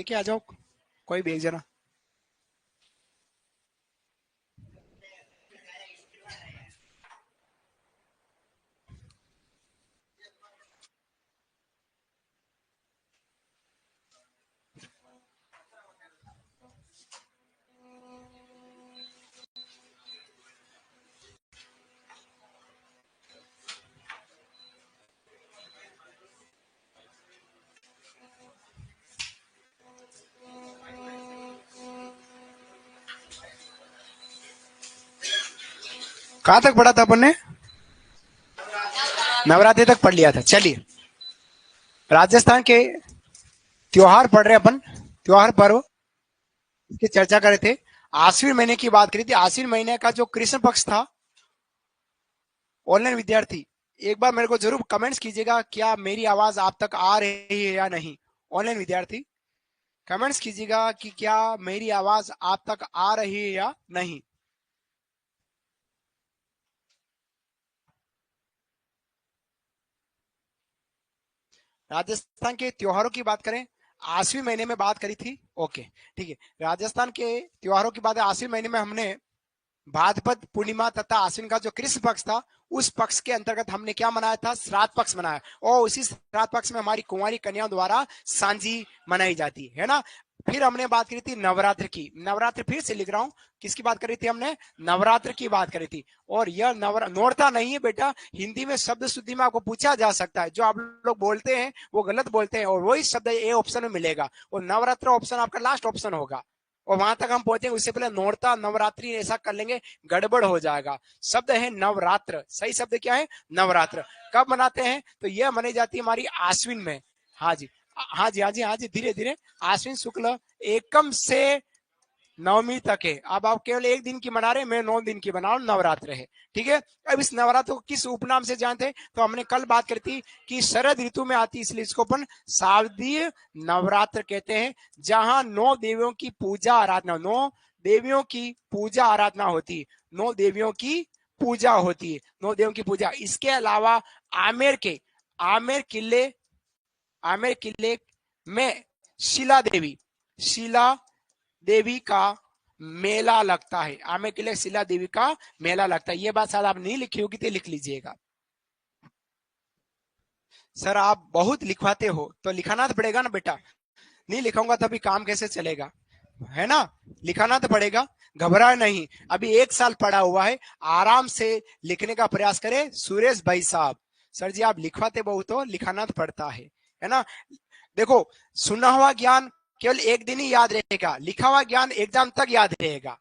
के आ जाओ, कोई भी एक जना। कहाँ तक पढ़ा था अपन ने? नवरात्रि तक पढ़ लिया था। चलिए, राजस्थान के त्योहार पढ़ रहे अपन, त्योहार पर्व की चर्चा कर रहे थे। आश्विन महीने की बात करी थी। आश्विन महीने का जो कृष्ण पक्ष था, ऑनलाइन विद्यार्थी एक बार मेरे को जरूर कमेंट्स कीजिएगा, क्या मेरी आवाज आप तक आ रही है या नहीं। ऑनलाइन विद्यार्थी कमेंट्स कीजिएगा कि क्या मेरी आवाज आप तक आ रही है या नहीं। राजस्थान के त्योहारों की बात करें, आश्विन महीने में बात करी थी। ओके, ठीक है। राजस्थान के त्योहारों की बात है, आश्विन महीने में हमने भाद्रपद पूर्णिमा तथा आश्विन का जो कृष्ण पक्ष था, उस पक्ष के अंतर्गत हमने क्या मनाया था? श्राद्ध पक्ष मनाया। और उसी श्राद्ध पक्ष में हमारी कुंवारी कन्याओं द्वारा सांझी मनाई जाती है ना। फिर हमने बात करी थी नवरात्र की। नवरात्र फिर से लिख रहा हूं, किसकी बात करी थी हमने? नवरात्र की बात करी थी। और यह नोरता नहीं है बेटा, हिंदी में शब्द शुद्धि में आपको पूछा जा सकता है। जो आप लोग बोलते हैं वो गलत बोलते हैं, और वही शब्द ए ऑप्शन में मिलेगा, और नवरात्र ऑप्शन आपका लास्ट ऑप्शन होगा। और वहां तक हम पहुंचेंगे, उससे पहले नोरता नवरात्रि ऐसा कर लेंगे, गड़बड़ हो जाएगा। शब्द है नवरात्र, सही शब्द क्या है? नवरात्र। कब मनाते हैं? तो यह मनाई जाती है हमारी आश्विन में। हाँ जी, हाँ जी, हाँ जी, हाँ जी, धीरे धीरे। आश्विन शुक्ल एकम से नवमी तक है। अब आप केवल एक दिन की मना रहे, मैं 9 दिन की बना रहा हूं, नवरात्र है। ठीक है। अब इस नवरात्र को किस उपनाम से जानते हैं? तो हमने कल बात करी थी कि शरद ऋतु में आती, इसलिए इसको अपन शारदीय नवरात्र कहते हैं, जहां 9 देवियों की पूजा आराधना, 9 देवियों की पूजा आराधना होती है। 9 देवियों की पूजा होती है, 9 देवियों की पूजा। इसके अलावा आमेर के आमेर किले आमेर किले में शीला देवी का मेला लगता है। आमेर किले शीला देवी का मेला लगता है। ये बात शायद आप नहीं लिखी होगी, तो लिख लीजिएगा। सर आप बहुत लिखवाते हो, तो लिखाना तो पड़ेगा ना बेटा। नहीं लिखाऊंगा तो अभी काम कैसे चलेगा, है ना। लिखाना तो पड़ेगा, घबराए नहीं। अभी 1 साल पड़ा हुआ है, आराम से लिखने का प्रयास करें सुरेश भाई साहब। सर जी आप लिखवाते बहुत हो, लिखाना तो पड़ता है ना। देखो, सुना हुआ ज्ञान केवल एक दिन ही याद रहेगा, लिखा हुआ ज्ञान एग्जाम तक याद रहेगा,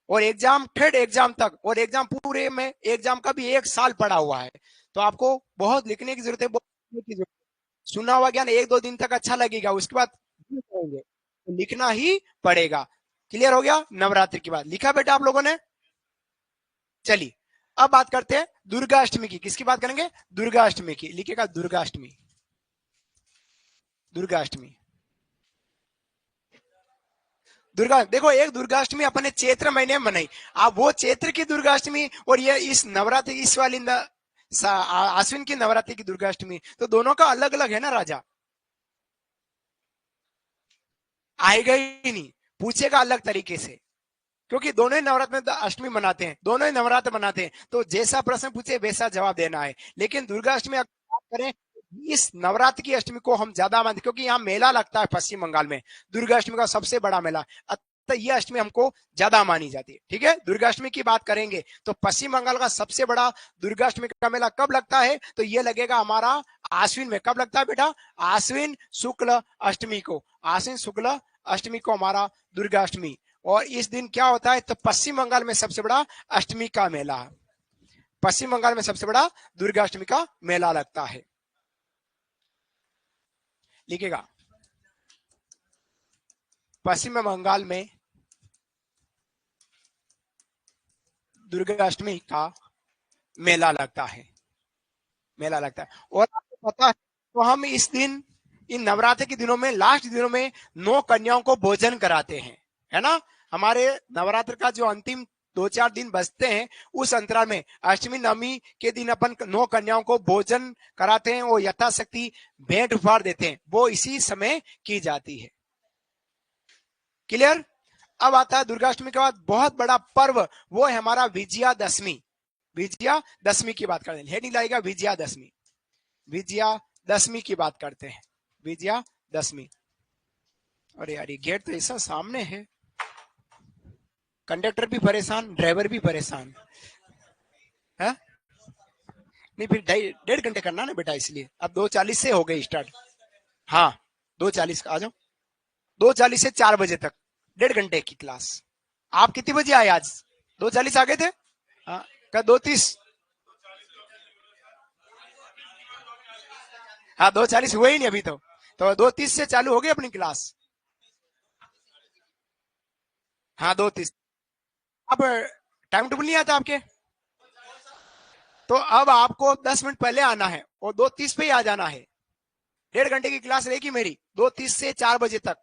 और एग्जाम फिर एग्जाम तक, और एग्जाम पूरे में एग्जाम का भी 1 साल पड़ा हुआ है। तो आपको बहुत लिखने की जरूरत है, बहुत लिखने की जरूरत है। सुना हुआ ज्ञान 1-2 दिन तक अच्छा लगेगा, उसके बाद भूल जाएंगे, तो लिखना ही पड़ेगा। क्लियर हो गया? नवरात्रि की बात लिखा बेटा आप लोगों ने? चलिए, अब बात करते हैं दुर्गाष्टमी की। किसकी बात करेंगे? दुर्गाष्टमी की। लिखेगा दुर्गाष्टमी, दुर्गाष्टमी। दुर्गा, देखो एक दुर्गाष्टमी अपने चैत्र महीने में मनाई। आप वो चैत्र की दुर्गाष्टमी, और ये इस नवरात्रि, इस वाली आश्विन की नवरात्रि की दुर्गाष्टमी, तो दोनों का अलग अलग है ना राजा। आएगा ही नहीं, पूछेगा अलग तरीके से, क्योंकि दोनों ही नवरात्र में अष्टमी मनाते हैं, दोनों ही नवरात्र मनाते हैं, तो जैसा प्रश्न पूछे वैसा जवाब देना है। लेकिन दुर्गाष्टमी अगर बात करें, इस नवरात्र की अष्टमी को हम ज्यादा मानते, क्योंकि यहाँ मेला लगता है पश्चिम बंगाल में, दुर्गाष्टमी का सबसे बड़ा मेला। तो ये अष्टमी हमको ज्यादा मानी जाती है। ठीक है, दुर्गाष्टमी की बात करेंगे तो पश्चिम बंगाल का सबसे बड़ा दुर्गाष्टमी का मेला कब लगता है? तो ये लगेगा हमारा आश्विन में। कब लगता है बेटा? आश्विन शुक्ल अष्टमी को। आश्विन शुक्ल अष्टमी को हमारा दुर्गाष्टमी। और इस दिन क्या होता है? तो पश्चिम बंगाल में सबसे बड़ा अष्टमी का मेला, पश्चिम बंगाल में सबसे बड़ा दुर्गाष्टमी का मेला लगता है। लिखेगा पश्चिम बंगाल में दुर्गाष्टमी का मेला लगता है, मेला लगता है। और आपको पता है, तो हम इस दिन, इन नवरात्र के दिनों में, लास्ट दिनों में 9 कन्याओं को भोजन कराते हैं, है ना। हमारे नवरात्र का जो अंतिम 2-4 दिन बचते हैं, उस अंतराल में अष्टमी नवमी के दिन अपन 9 कन्याओं को भोजन कराते हैं और यथाशक्ति भेंट उपहार देते हैं, वो इसी समय की जाती है। क्लियर। अब आता है दुर्गाष्टमी के बाद बहुत बड़ा पर्व, वो है हमारा विजयादशमी। विजयादशमी की बात करते हैं, हेडिंग लगेगा विजयादशमी। विजयादशमी की बात करते हैं, विजयादशमी। अरे यार ये गेट तो ऐसा सामने है, कंडक्टर भी परेशान, ड्राइवर भी परेशान है। नहीं फिर 1.5 घंटे करना ना बेटा, इसलिए अब 2:40 से हो गए स्टार्ट। हाँ 2:40 आ जाओ, 2:40 से 4 बजे तक 1.5 घंटे की क्लास। आप कितने बजे आए आज? 2:40 आ गए थे। हाँ क्या 2:30? हाँ 2:40 हुए ही नहीं अभी तो 2:30 से चालू हो गई अपनी क्लास। हाँ 2:30। अब टाइम टेबल नहीं आता आपके, तो अब आपको 10 मिनट पहले आना है और 2:30 पे ही आ जाना है। 1.5 घंटे की क्लास रहेगी मेरी, 2:30 से 4 बजे तक।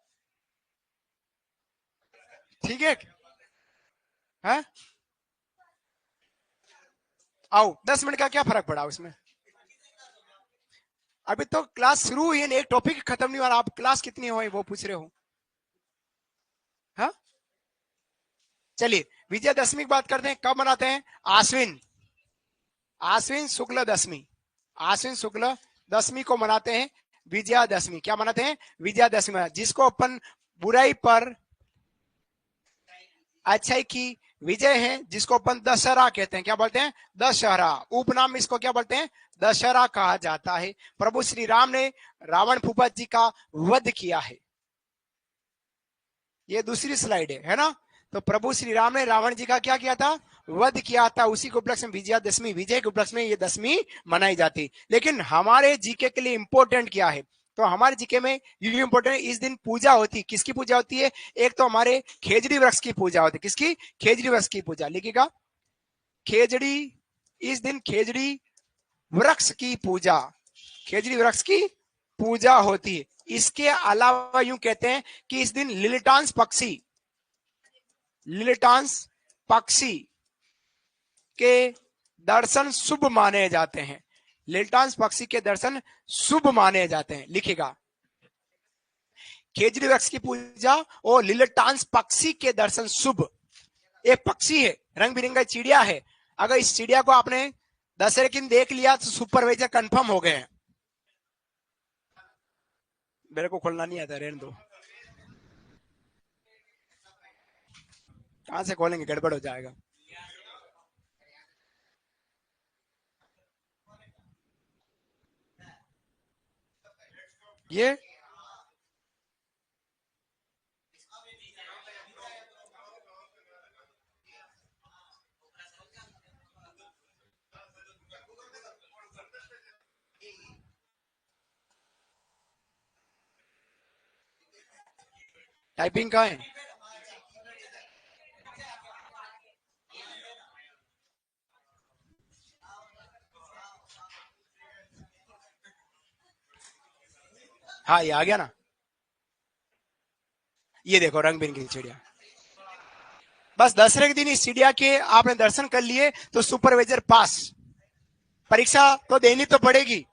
ठीक है। आओ, 10 मिनट का क्या फर्क पड़ा उसमें? अभी तो क्लास शुरू हुई है, एक टॉपिक खत्म नहीं हुआ, आप क्लास कितनी हो वो पूछ रहे हो। हाँ चलिए विजयदशमी की बात करते हैं, कब मनाते हैं? आश्विन, आश्विन शुक्ल दशमी, आश्विन शुक्ल दशमी को मनाते हैं विजयादशमी। क्या मनाते हैं? विजयादशमी, जिसको अपन बुराई पर अच्छाई की विजय है, जिसको अपन दशहरा कहते हैं। क्या बोलते हैं? दशहरा। उपनाम इसको क्या बोलते हैं? दशहरा कहा जाता है। प्रभु श्री राम ने रावण भूपत जी का वध किया है। ये दूसरी स्लाइड है ना? तो प्रभु श्री राम ने रावण जी का क्या किया था? वध किया था। उसी के उपलक्ष्य में विजयादशमी, विजय के उपलक्ष्य में ये दशमी मनाई जाती। लेकिन हमारे जीके के लिए इंपॉर्टेंट क्या है? तो हमारे जीके में ये इंपॉर्टेंट, इस दिन पूजा होती है। किसकी पूजा होती है? एक तो हमारे खेजड़ी वृक्ष की पूजा होती है। किसकी? खेजड़ी वृक्ष की पूजा। लिखिएगा खेजड़ी, इस दिन खेजड़ी वृक्ष की पूजा, खेजड़ी वृक्ष की पूजा होती है। इसके अलावा यूं कहते हैं कि इस दिन लिलिटांस पक्षी, लिलिटांस पक्षी के दर्शन शुभ माने जाते हैं। लिलिटांस पक्षी के दर्शन शुभ माने जाते हैं। लिखिएगा खेजड़ी वृक्ष की पूजा और लिलिटांस पक्षी के दर्शन शुभ। एक पक्षी है, रंग बिरंगा चिड़िया है। अगर इस चिड़िया को आपने दशहरे के दिन देख लिया तो सुपरवाइजर कंफर्म हो गए हैं। मेरे को खोलना नहीं आता, रहने दो। कहां से खोलेंगे, गड़बड़ हो जाएगा। ये टाइपिंग का है। हाँ ये आ गया ना, ये देखो रंग बिरंगी चिड़िया। बस दशहरे के दिन इस चिड़िया के आपने दर्शन कर लिए तो सुपरवाइजर पास। परीक्षा तो देनी तो पड़ेगी,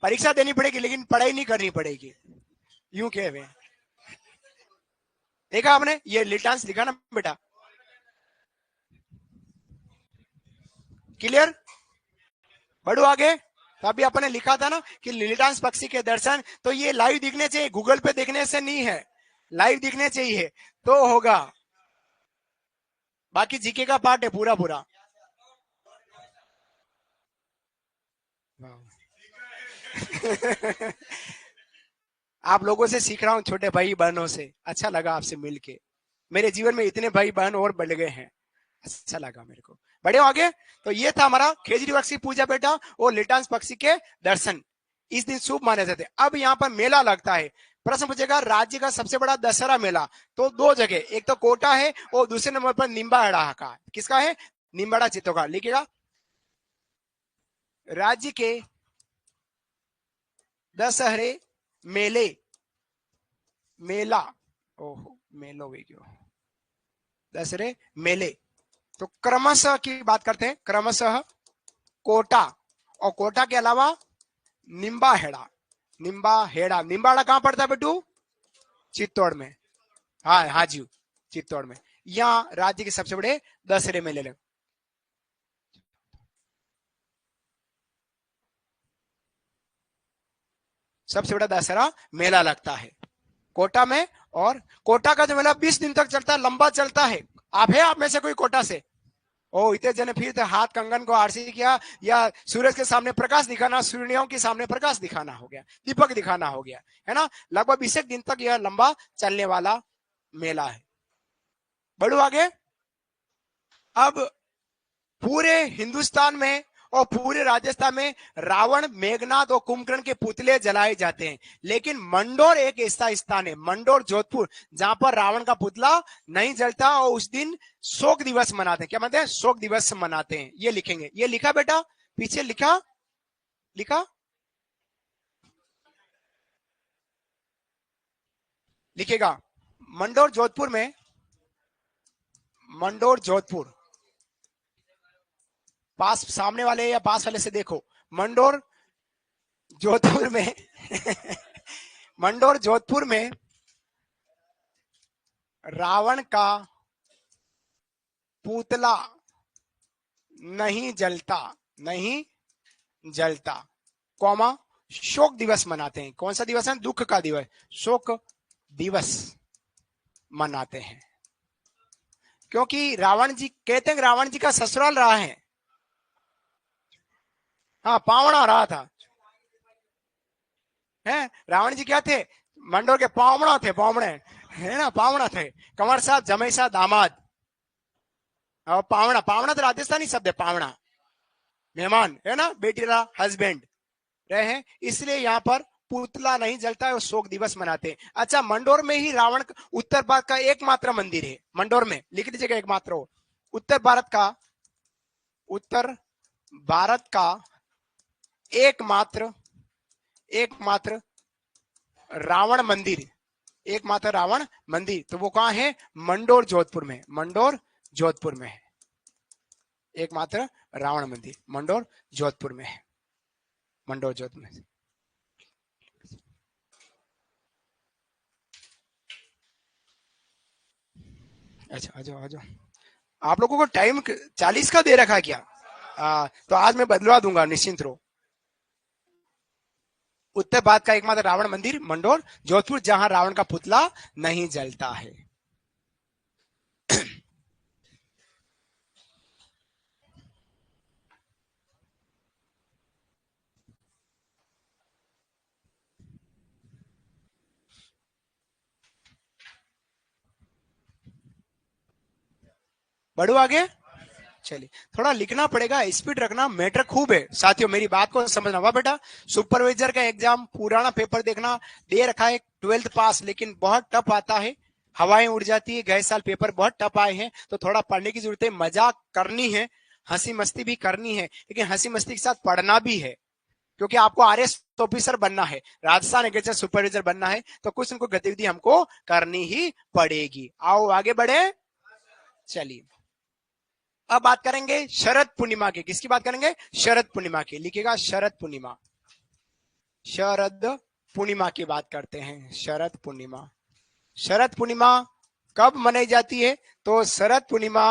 परीक्षा देनी पड़ेगी, लेकिन पढ़ाई नहीं करनी पड़ेगी, यूं कहे हुए। देखा आपने, ये लिटांस लिखा ना बेटा? क्लियर? बढ़ो आगे। तो अभी अपने लिखा था ना कि लिलिटांस पक्षी के दर्शन, तो ये लाइव दिखने चाहिए, गूगल पे देखने से नहीं है, लाइव दिखने चाहिए तो होगा। बाकी जीके का पार्ट है पूरा पूरा। आप लोगों से सीख रहा हूँ, छोटे भाई बहनों से। अच्छा लगा आपसे मिलके, मेरे जीवन में इतने भाई बहन और बढ़ गए हैं, अच्छा लगा मेरे को। बड़े हो आगे। तो ये था हमारा खेजड़ी पक्षी पूजा बेटा और लिटांस पक्षी के दर्शन इस दिन शुभ माने जाते। अब यहाँ पर मेला लगता है। प्रश्न पूछेगा राज्य का सबसे बड़ा दशहरा मेला, तो 2 जगह, एक तो कोटा है और दूसरे नंबर पर निम्बाड़ा का। किसका है? निम्बाड़ा चित्तौड़ का। लिखिएगा राज्य के दशहरे मेले, मेला, ओहो मेलो वे क्यों, दशहरे मेले। तो क्रमशः की बात करते हैं, क्रमशः कोटा, और कोटा के अलावा निम्बाहेड़ा। निम्बाहेड़ा, निम्बाड़ा कहां पड़ता है बेटू? चित्तौड़ में। हाँ हाँ जी, चित्तौड़ में। यहाँ राज्य के सबसे बड़े दशहरे मेले लगे। सबसे बड़ा दशहरा मेला लगता है कोटा में। और कोटा का जो मेला 20 दिन तक चलता है, लंबा चलता है। आप में से कोई कोटा से? ओ इतने जने फिर थे, हाथ कंगन को आरसी किया, या सूरज के सामने प्रकाश दिखाना, सूर्यों के सामने प्रकाश दिखाना हो गया, दीपक दिखाना हो गया, है ना। लगभग 20 दिन तक यह लंबा चलने वाला मेला है। बढ़ो आगे। अब पूरे हिंदुस्तान में और पूरे राजस्थान में रावण, मेघनाथ और कुंभकर्ण के पुतले जलाए जाते हैं, लेकिन मंडोर एक ऐसा स्थान है, मंडोर जोधपुर, जहां पर रावण का पुतला नहीं जलता, और उस दिन शोक दिवस मनाते हैं। क्या मानते हैं? शोक दिवस मनाते हैं। ये लिखेंगे, ये लिखा बेटा, पीछे लिखा, लिखा, लिखेगा। मंडोर जोधपुर में, मंडोर जोधपुर, पास सामने वाले या पास वाले से देखो, मंडोर जोधपुर में मंडोर जोधपुर में रावण का पुतला नहीं जलता, नहीं जलता, कौमा शोक दिवस मनाते हैं। कौन सा दिवस है? दुख का दिवस, शोक दिवस मनाते हैं। क्योंकि रावण जी, कहते हैं रावण जी का ससुराल रहा है, हाँ पावना रहा था, है। रावण जी क्या थे? मंडोर के पावना थे, पावने, है ना, पावना थे। कंवर साहब, जमाई साहब, दामाद। और पावना, पावना तो राजस्थानी शब्द है, पावना मेहमान, है ना, बेटी का हस्बैंड रहे हैं, इसलिए यहाँ पर पुतला नहीं जलता है और शोक दिवस मनाते हैं। अच्छा, मंडोर में ही रावण, उत्तर भारत का एकमात्र मंदिर है मंडोर में, लिख दीजिएगा एकमात्र हो, उत्तर भारत का, उत्तर भारत का एकमात्र, एकमात्र रावण मंदिर, एकमात्र रावण मंदिर, तो वो कहां है? मंडोर जोधपुर में, मंडोर जोधपुर में है एकमात्र रावण मंदिर, मंडोर जोधपुर में है, मंडोर जोधपुर में। अच्छा आ जाओ, आ जाओ। आप लोगों को टाइम 40 का दे रखा है क्या? तो आज मैं बदलवा दूंगा, निश्चिंत रहो। उत्तर भारत का एकमात्र रावण मंदिर मंडोर जोधपुर, जहां रावण का पुतला नहीं जलता है। बढ़ो आगे। चलिए, थोड़ा लिखना पड़ेगा, स्पीड रखना, मैटर खूब है साथियों, मेरी बात को समझना। वाह बेटा, सुपरवाइजर का एग्जाम पुराना पेपर देखना, दे रखा है 12th पास, लेकिन बहुत टफ आता है, हवाएं उड़ जाती है। गए साल पेपर बहुत टफ आए हैं, तो थोड़ा पढ़ने की जरूरत है, मजाक करनी है, हंसी मस्ती भी करनी है, लेकिन हंसी मस्ती के साथ पढ़ना भी है, क्योंकि आपको आरएस ऑफिसर बनना है, राजस्थान एग्रीकल्चर सुपरवाइजर बनना है, तो कुछ न कुछ गतिविधि हमको करनी ही पड़ेगी। आओ आगे बढ़े। चलिए, अब बात करेंगे शरद पूर्णिमा की। किसकी बात करेंगे? शरद पूर्णिमा की। लिखिएगा शरद पूर्णिमा, शरद पूर्णिमा की बात करते हैं। शरद पूर्णिमा, शरद पूर्णिमा कब मनाई जाती है? तो शरद पूर्णिमा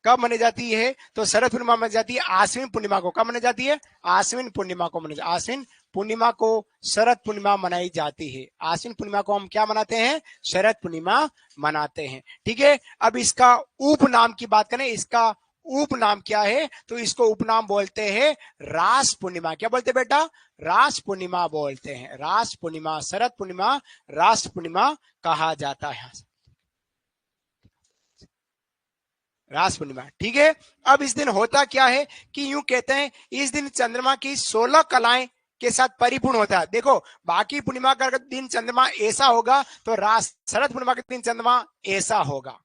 कब मनाई जाती है? तो शरद पूर्णिमा मनाई जाती है आश्विन पूर्णिमा को। कब मनाई जाती है? आश्विन पूर्णिमा को मनाई, आश्विन पूर्णिमा को शरद पूर्णिमा मनाई जाती है। आश्विन पूर्णिमा को हम क्या मनाते हैं? शरद पूर्णिमा मनाते हैं। ठीक है, अब इसका उपनाम की बात करें, इसका उपनाम क्या है? तो इसको उपनाम बोलते हैं रास पूर्णिमा। क्या बोलते हैं बेटा? रास पूर्णिमा बोलते हैं। रास पूर्णिमा, शरद पूर्णिमा रास पूर्णिमा कहा जाता है, रास पूर्णिमा। ठीक है, अब इस दिन होता क्या है कि यूं कहते हैं, इस दिन चंद्रमा की 16 कलाएं के साथ परिपूर्ण होता है। देखो, बाकी पूर्णिमा का दिन चंद्रमा ऐसा होगा, तो रास शरद पूर्णिमा के दिन चंद्रमा ऐसा होगा,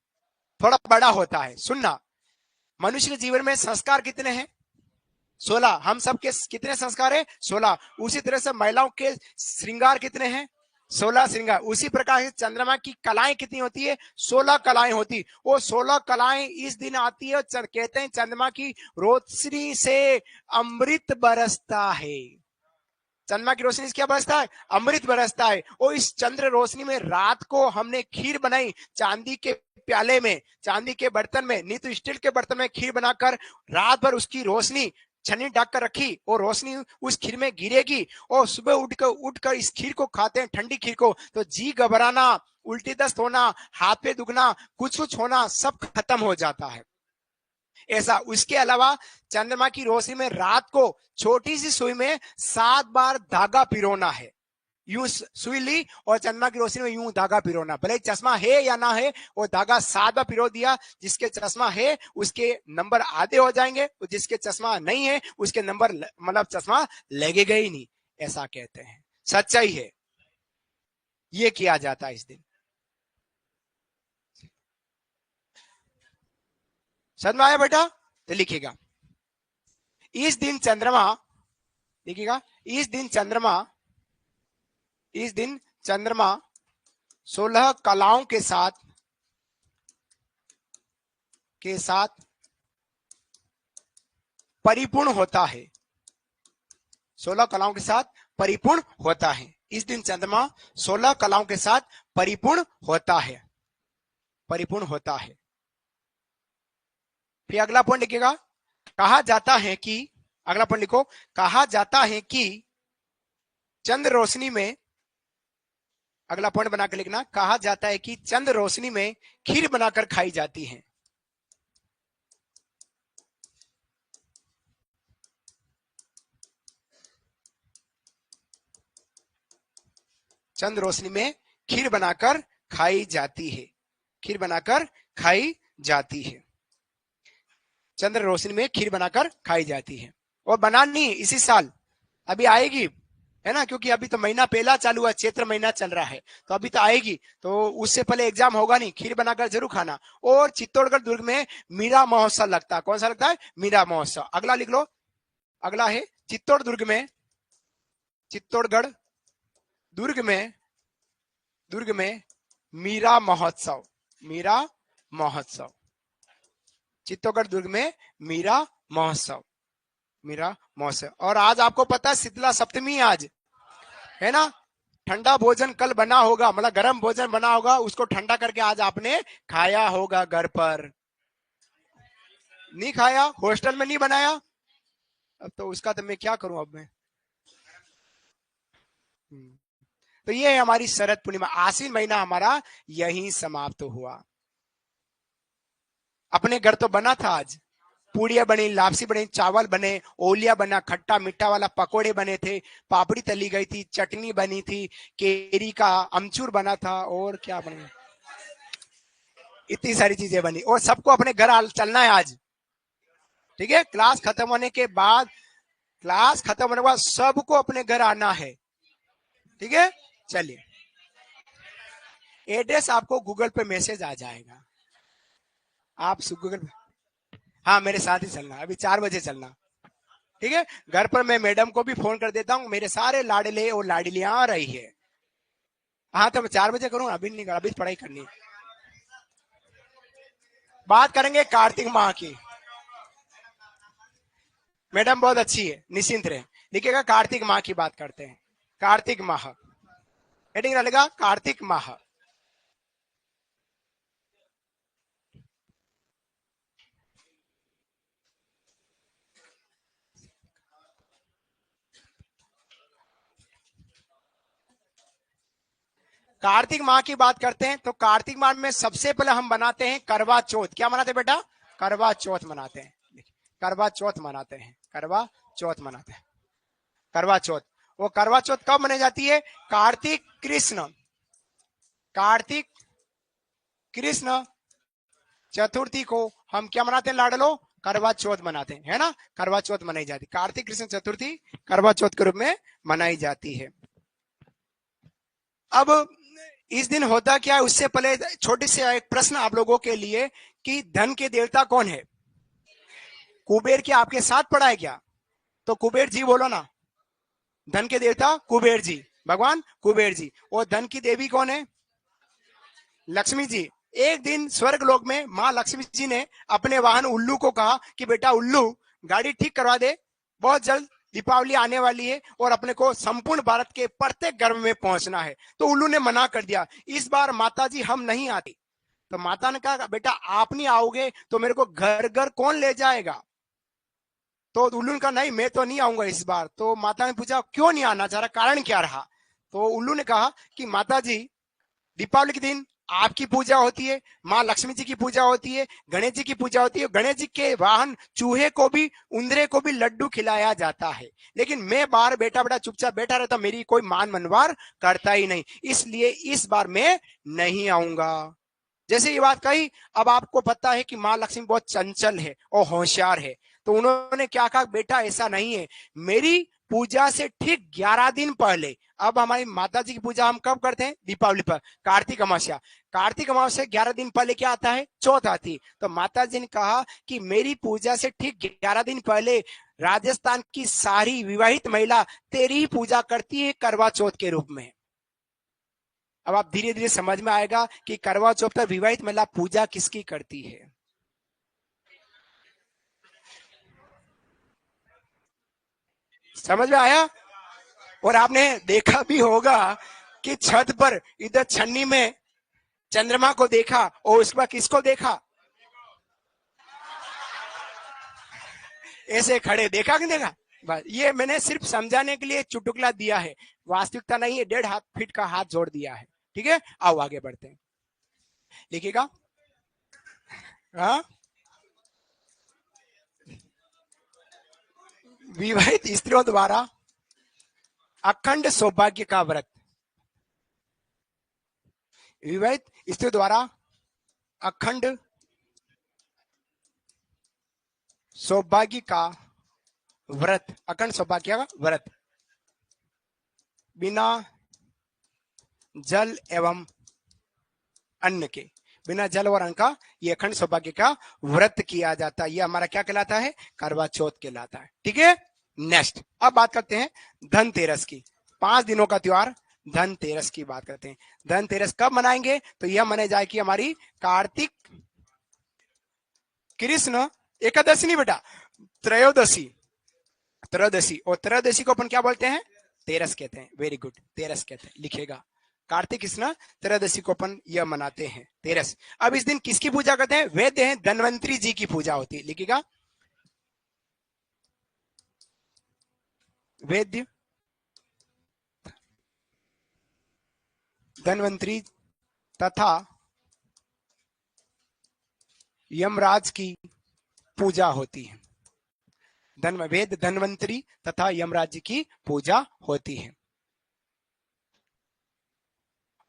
थोड़ा बड़ा होता है। सुनना, मनुष्य के जीवन में संस्कार कितने हैं? 16। हम सबके कितने संस्कार है? 16। उसी तरह से महिलाओं के श्रृंगार कितने हैं? 16 श्रृंगार। उसी प्रकार से चंद्रमा की कलाएं कितनी होती है? 16 कलाएं होती। वो 16 कलाएं इस दिन आती है। कहते हैं चंद्रमा की रोशनी से अमृत बरसता है। चंद्रमा की रोशनी से क्या बरसता है? अमृत बरसता है। और इस चंद्र रोशनी में रात को हमने खीर बनाई चांदी के प्याले में, चांदी के बर्तन में, नहीं तो स्टील के बर्तन में खीर बनाकर रात भर उसकी रोशनी छन्नी ढक कर रखी और रोशनी उस खीर में गिरेगी और सुबह उठकर इस खीर को खाते हैं, ठंडी खीर को, तो जी घबराना, उल्टी दस्त होना, हाथ पे दुखना, कुछ कुछ होना सब खत्म हो जाता है। ऐसा। उसके अलावा चंद्रमा की रोशनी में रात को छोटी सी सुई में 7 बार धागा पिरोना है। यूं सुई ली और चंद्रमा की रोशनी में यूं धागा पिरोना, भले चश्मा है या ना है, वो धागा 7 बार पिरो दिया। जिसके चश्मा है उसके नंबर आधे हो जाएंगे, और जिसके चश्मा नहीं है उसके नंबर मतलब चश्मा लगेगा ही नहीं, ऐसा कहते हैं। सच्चाई है, ये किया जाता है इस दिन। समझ में आया बेटा? तो लिखिएगा, इस दिन चंद्रमा, लिखिएगा, इस दिन चंद्रमा 16 कलाओं के साथ परिपूर्ण होता है। 16 कलाओं के साथ परिपूर्ण होता है। इस दिन चंद्रमा 16 कलाओं के साथ परिपूर्ण होता है, परिपूर्ण होता है। फिर अगला पॉइंट लिखिएगा, कहा जाता है कि, अगला पॉइंट लिखो, कहा जाता है कि चंद्र रोशनी में, अगला पॉइंट बनाकर लिखना, कहा जाता है कि चंद्र रोशनी में खीर बनाकर खाई जाती है। चंद्र रोशनी में खीर बनाकर खाई जाती है, खीर बनाकर खाई जाती है। चंद्र रोशनी में खीर बनाकर खाई जाती है। और बनानी इसी साल अभी आएगी, है ना, क्योंकि अभी तो महीना पहला चालू हुआ, चैत्र महीना चल रहा है, तो अभी तो आएगी, तो उससे पहले एग्जाम होगा नहीं, खीर बनाकर जरूर खाना। और चित्तौड़गढ़ दुर्ग में मीरा महोत्सव लगता है। कौन सा लगता है? मीरा महोत्सव। अगला लिख लो, अगला है चित्तौड़गढ़ दुर्ग में मीरा महोत्सव, मीरा महोत्सव। चित्तौड़गढ़ दुर्ग में मीरा महोत्सव, मीरा महोत्सव। और आज आपको पता है शीतला सप्तमी आज है ना। ठंडा भोजन कल बना होगा, मतलब गर्म भोजन बना होगा, उसको ठंडा करके आज आपने खाया होगा घर पर। नहीं खाया, हॉस्टल में नहीं बनाया, अब तो उसका तो मैं क्या करूं अब मैं। तो ये है हमारी शरद पूर्णिमा। आश्विन महीना हमारा यहीं समाप्त हुआ। अपने घर तो बना था आज, पूड़ियां बनी, लापसी बनी, चावल बने, ओलिया बना, खट्टा मीठा वाला पकोड़े बने थे, पापड़ी तली गई थी, चटनी बनी थी, केरी का अमचूर बना था, और क्या बना, इतनी सारी चीजें बनी। और सबको अपने घर चलना है आज, ठीक है। क्लास खत्म होने के बाद सबको अपने घर आना है, ठीक है। चलिए, एड्रेस आपको गूगल पे मैसेज आ जाएगा, आप गूगल, हाँ मेरे साथ ही चलना, अभी 4 बजे चलना, ठीक है। घर पर मैं मैडम को भी फोन कर देता हूँ, मेरे सारे लाडले और लाडलियां आ रही है। हाँ तो मैं 4 बजे करूँ, अभी नहीं कर, अभी पढ़ाई करनी है। बात करेंगे कार्तिक माह की। मैडम बहुत अच्छी है, निश्चिंत रहे। लिखिएगा, कार्तिक माह की बात करते हैं। कार्तिक माह, हेडिंग डालेगा कार्तिक माह। कार्तिक माह की बात करते हैं तो कार्तिक माह में सबसे पहले हम बनाते हैं करवा चौथ। क्या मनाते हैं बेटा? करवा चौथ मनाते हैं, करवा चौथ मनाते हैं, करवा चौथ मनाते हैं, करवा चौथ। वो करवा चौथ कब मनाई जाती है? कार्तिक कृष्ण चतुर्थी को हम क्या मनाते हैं लाडलो? करवा चौथ मनाते हैं, है ना। करवा चौथ मनाई जाती है, कार्तिक कृष्ण चतुर्थी करवा चौथ के रूप में मनाई जाती है। अब इस दिन होता क्या है, उससे पहले छोटी सी एक प्रश्न आप लोगों के लिए कि धन के देवता कौन है? कुबेर क्या आपके साथ पड़ा है क्या? तो कुबेर जी बोलो ना, धन के देवता कुबेर जी। भगवान कुबेर जी। और धन की देवी कौन है? लक्ष्मी जी। एक दिन स्वर्ग लोक में माँ लक्ष्मी जी ने अपने वाहन उल्लू को कहा कि बेटा उल्लू, गाड़ी ठीक करवा दे, बहुत जल्द दीपावली आने वाली है और अपने को संपूर्ण भारत के प्रत्येक घर में पहुंचना है। तो उल्लू ने मना कर दिया, इस बार माता जी हम नहीं आती। तो माता ने कहा बेटा आप नहीं आओगे तो मेरे को घर घर कौन ले जाएगा? तो उल्लू ने कहा नहीं मैं तो नहीं आऊंगा इस बार। तो माता ने पूछा क्यों नहीं आना चाह रहा, कारण क्या रहा? तो उल्लू ने कहा कि माता जी दीपावली के दिन आपकी पूजा होती है, माँ लक्ष्मी जी की पूजा होती है, गणेश जी की पूजा होती है, गणेश जी के वाहन चूहे को भी, उंदरे को भी लड्डू खिलाया जाता है, लेकिन मैं बाहर बेटा बेटा चुपचाप बैठा रहता, मेरी कोई मान मनवार करता ही नहीं, इसलिए इस बार मैं नहीं आऊंगा। जैसे ये बात कही, अब आपको पता है कि माँ लक्ष्मी बहुत चंचल है और होशियार है, तो उन्होंने क्या कहा बेटा ऐसा नहीं है, मेरी पूजा से ठीक 11 दिन पहले, अब हमारी माता जी की पूजा हम कब करते हैं? दीपावली पर, कार्तिक अमावस्या। कार्तिक अमावस्या 11 दिन पहले क्या आता है? चौथ आती है। तो माता जी ने कहा कि मेरी पूजा से ठीक 11 दिन पहले राजस्थान की सारी विवाहित महिला तेरी ही पूजा करती है करवा चौथ के रूप में। अब आप धीरे धीरे समझ में आएगा कि करवा चौथ पर विवाहित महिला पूजा किसकी करती है। समझ में आया? और आपने देखा भी होगा कि छत पर इधर छन्नी में चंद्रमा को देखा और उसके बाद किसको देखा? ऐसे खड़े देखा कि देखा? बस ये मैंने सिर्फ समझाने के लिए चुटकुला दिया है, वास्तविकता नहीं है। 1.5 फीट का हाथ जोड़ दिया है। ठीक है, आओ आगे बढ़ते हैं। लिखिएगा। हाँ, विवाहित स्त्रियों द्वारा अखंड सौभाग्य का व्रत। विवाहित स्त्रियों द्वारा अखंड सौभाग्य का व्रत, अखंड सौभाग्य का व्रत, बिना जल एवं अन्न के, बिना जल और अन्न का ये अखंड सौभाग्य का व्रत किया जाता है। ये हमारा क्या कहलाता है? करवा चौथ कहलाता है। ठीक है, नेक्स्ट अब बात करते हैं धनतेरस की। 5 दिनों का त्योहार धनतेरस की बात करते हैं। धनतेरस कब मनाएंगे? तो यह मनाई जाएगी हमारी कार्तिक कृष्ण एकादशी, नहीं बेटा, त्रयोदशी। त्रयोदशी, और त्रयोदशी को अपन क्या बोलते हैं? तेरस कहते हैं। वेरी गुड, तेरस कहते हैं। लिखेगा, कार्तिक कृष्ण त्रयोदशी को अपन यह मनाते हैं तेरस। अब इस दिन किसकी पूजा करते हैं? वैद्य हैं, धन्वंतरी जी की पूजा होती है। लिखेगा, वैद्य धन्वंतरी तथा यमराज की पूजा होती है। वेद धन्वंतरी तथा यमराज जी की पूजा होती है।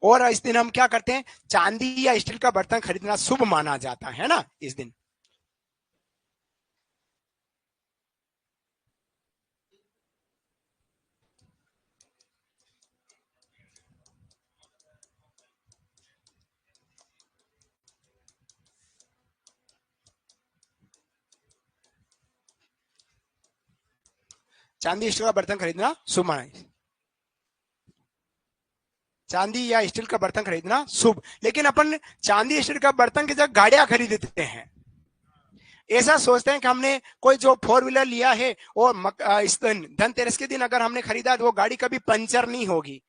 और इस दिन हम क्या करते हैं? चांदी या स्टील का बर्तन खरीदना शुभ माना जाता है ना इस दिन। चांदी स्टील का बर्तन खरीदना शुभ माना है। चांदी या स्टील का बर्तन खरीदना शुभ, लेकिन अपन चांदी स्टील का बर्तन की जगह गाड़ियां खरीदते हैं। ऐसा सोचते हैं कि हमने कोई जो 4 व्हीलर लिया है और इस दिन धनतेरस के दिन अगर हमने खरीदा तो वो गाड़ी कभी पंचर नहीं होगी,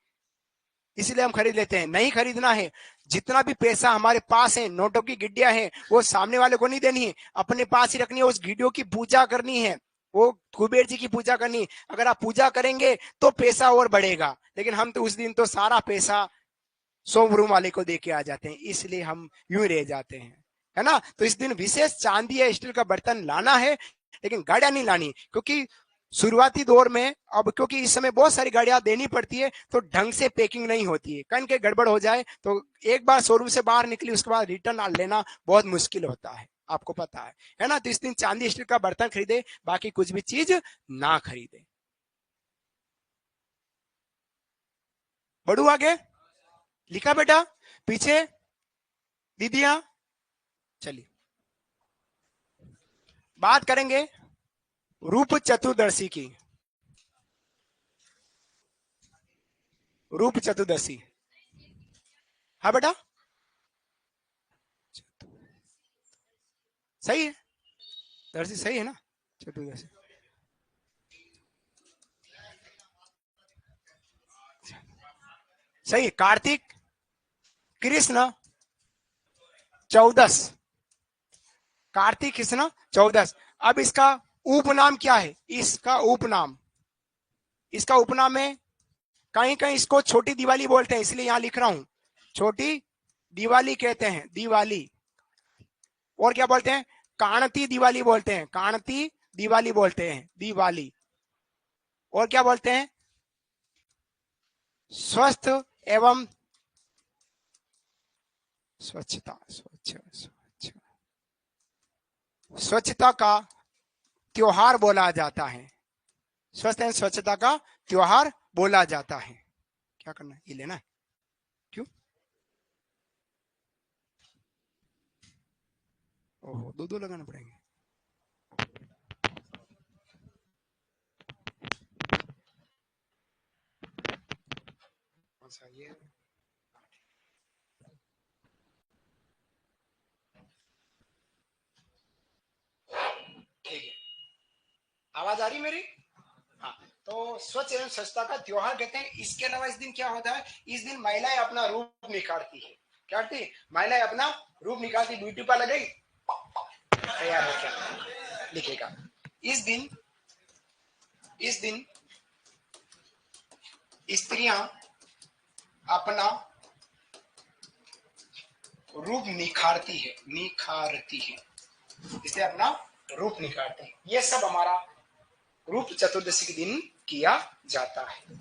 इसलिए हम खरीद लेते हैं। नहीं खरीदना है। जितना भी पैसा हमारे पास है, नोटों की गिड्डियां हैं, वो सामने वाले को नहीं देनी है, अपने पास ही रखनी है। उस गिड्डियों की पूजा करनी है, वो कुबेर जी की पूजा करनी है। अगर आप पूजा करेंगे तो पैसा और बढ़ेगा, लेकिन हम तो उस दिन तो सारा पैसा शोरूम वाले को दे के आ जाते हैं, इसलिए हम यूं रह जाते हैं, है ना। तो इस दिन विशेष चांदी या स्टील का बर्तन लाना है, लेकिन गाड़ियां नहीं लानी, क्योंकि शुरुआती दौर में, अब क्योंकि इस समय बहुत सारी गाड़ियां देनी पड़ती है तो ढंग से पैकिंग नहीं होती है, कहीं के गड़बड़ हो जाए तो एक बार शोरूम से बाहर निकली उसके बाद रिटर्न लेना बहुत मुश्किल होता है, आपको पता है ना। तो इस दिन चांदी स्टील का बर्तन खरीदे, बाकी कुछ भी चीज ना खरीदे। बढ़ू आगे। लिखा बेटा पीछे? दीदियां, चलिए बात करेंगे रूप चतुर्दशी की। रूप चतुर्दशी। हाँ बेटा सही है, दर्शी सही है ना, चतुर्दशी। सही, कार्तिक कृष्ण चौदस, कार्तिक कृष्ण चौदस। अब इसका उपनाम क्या है, इसका उपनाम, इसका उपनाम है, कहीं कहीं इसको छोटी दिवाली बोलते हैं, इसलिए यहां लिख रहा हूं, छोटी दिवाली कहते हैं, दिवाली। और क्या बोलते हैं, काणती दिवाली बोलते हैं, काणती दिवाली बोलते हैं, दिवाली। और क्या बोलते हैं, स्वस्थ एवं स्वच्छता, स्वच्छता का त्योहार बोला जाता है, स्वस्थ एवं स्वच्छता का त्योहार बोला जाता है। क्या करना है, ये लेना है, क्यों, ओहो दो दो लगाना पड़ेंगे। ये ठीक है, आवाज आ रही मेरी? हाँ, तो स्वच्छ एवं स्वच्छता का त्योहार कहते हैं। इसके अलावा इस दिन क्या होता है, इस दिन महिलाएं अपना रूप निखारती है, क्या करती है, महिलाएं अपना रूप निखारती, ब्यूटी पार्लर गई, तैयार हो क्या लिखेगा। इस दिन, इस दिन स्त्रियां अपना रूप निखारती है, निखारती है, इसे अपना रूप निखारते हैं। ये सब हमारा रूप चतुर्दशी के दिन किया जाता है।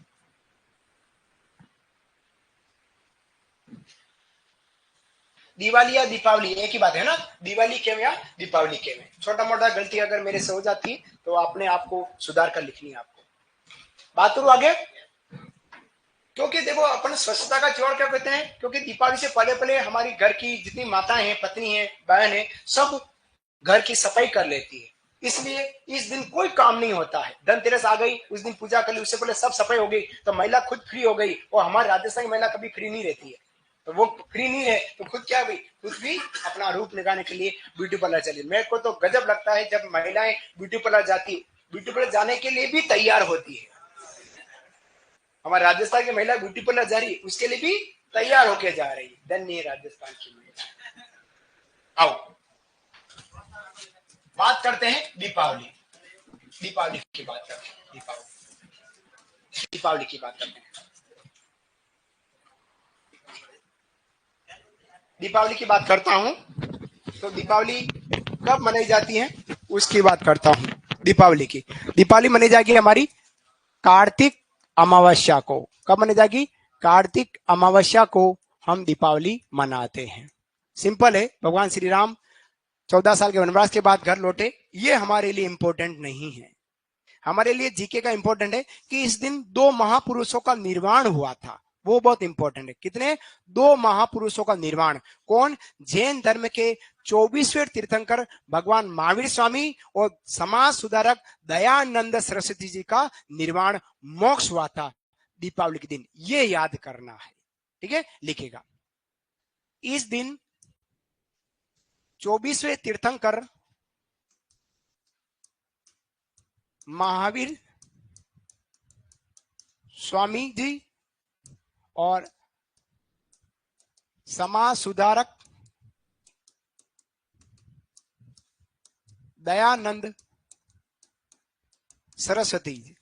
दिवाली या दीपावली एक ही बात है ना, दिवाली के में या दीपावली के में, छोटा मोटा गलती अगर मेरे से हो जाती है तो आपने आपको सुधार कर लिखनी है आपको। बात करूं आगे, क्योंकि देखो अपन स्वच्छता का त्योहार क्या कहते हैं, क्योंकि दीपावली से पहले पहले हमारी घर की जितनी माताएं हैं, पत्नी है, बहन है, सब घर की सफाई कर लेती है, इसलिए इस दिन कोई काम नहीं होता है। धनतेरस आ गई, उस दिन पूजा कर ली, उससे पहले सब सफाई हो गई, तो महिला खुद फ्री हो गई। और हमारे राजस्थान की महिला कभी फ्री नहीं रहती है, तो वो फ्री नहीं है तो खुद क्या हुई, खुद भी अपना रूप लगाने के लिए ब्यूटी पार्लर चली। मेरे को तो गजब लगता है जब महिलाएं ब्यूटी पार्लर जाती, ब्यूटी पार्लर जाने के लिए भी तैयार होती है। हमारे राजस्थान की महिला ब्यूटी पार्लर जा रही है, उसके लिए भी तैयार होके जा रही है। धन्य राजस्थान की महिला। आओ बात करते हैं दीपावली, दीपावली की बात करते हैं, दीपावली, दीपावली की बात करते हैं। दीपावली की बात करता हूं, तो दीपावली कब मनाई जाती है उसकी बात करता हूं। दीपावली की, दीपावली मनाई जाएगी हमारी कार्तिक अमावस्या को। कब मनाई जाएगी, कार्तिक अमावस्या को हम दीपावली मनाते हैं। सिंपल है, भगवान श्री राम 14 साल के वनवास के बाद घर लौटे, ये हमारे लिए इंपॉर्टेंट नहीं है। हमारे लिए जीके का इंपॉर्टेंट है कि इस दिन दो महापुरुषों का निर्वाण हुआ था, वो बहुत इंपॉर्टेंट है। कितने, दो महापुरुषों का निर्वाण। कौन, जैन धर्म के 24वें तीर्थंकर भगवान महावीर स्वामी और समाज सुधारक दयानंद सरस्वती जी का निर्वाण, मोक्ष हुआ था दीपावली के दिन, ये याद करना है, ठीक है, लिखेगा। इस दिन 24वें तीर्थंकर महावीर स्वामी जी और समाज सुधारक दयानंद सरस्वती जी,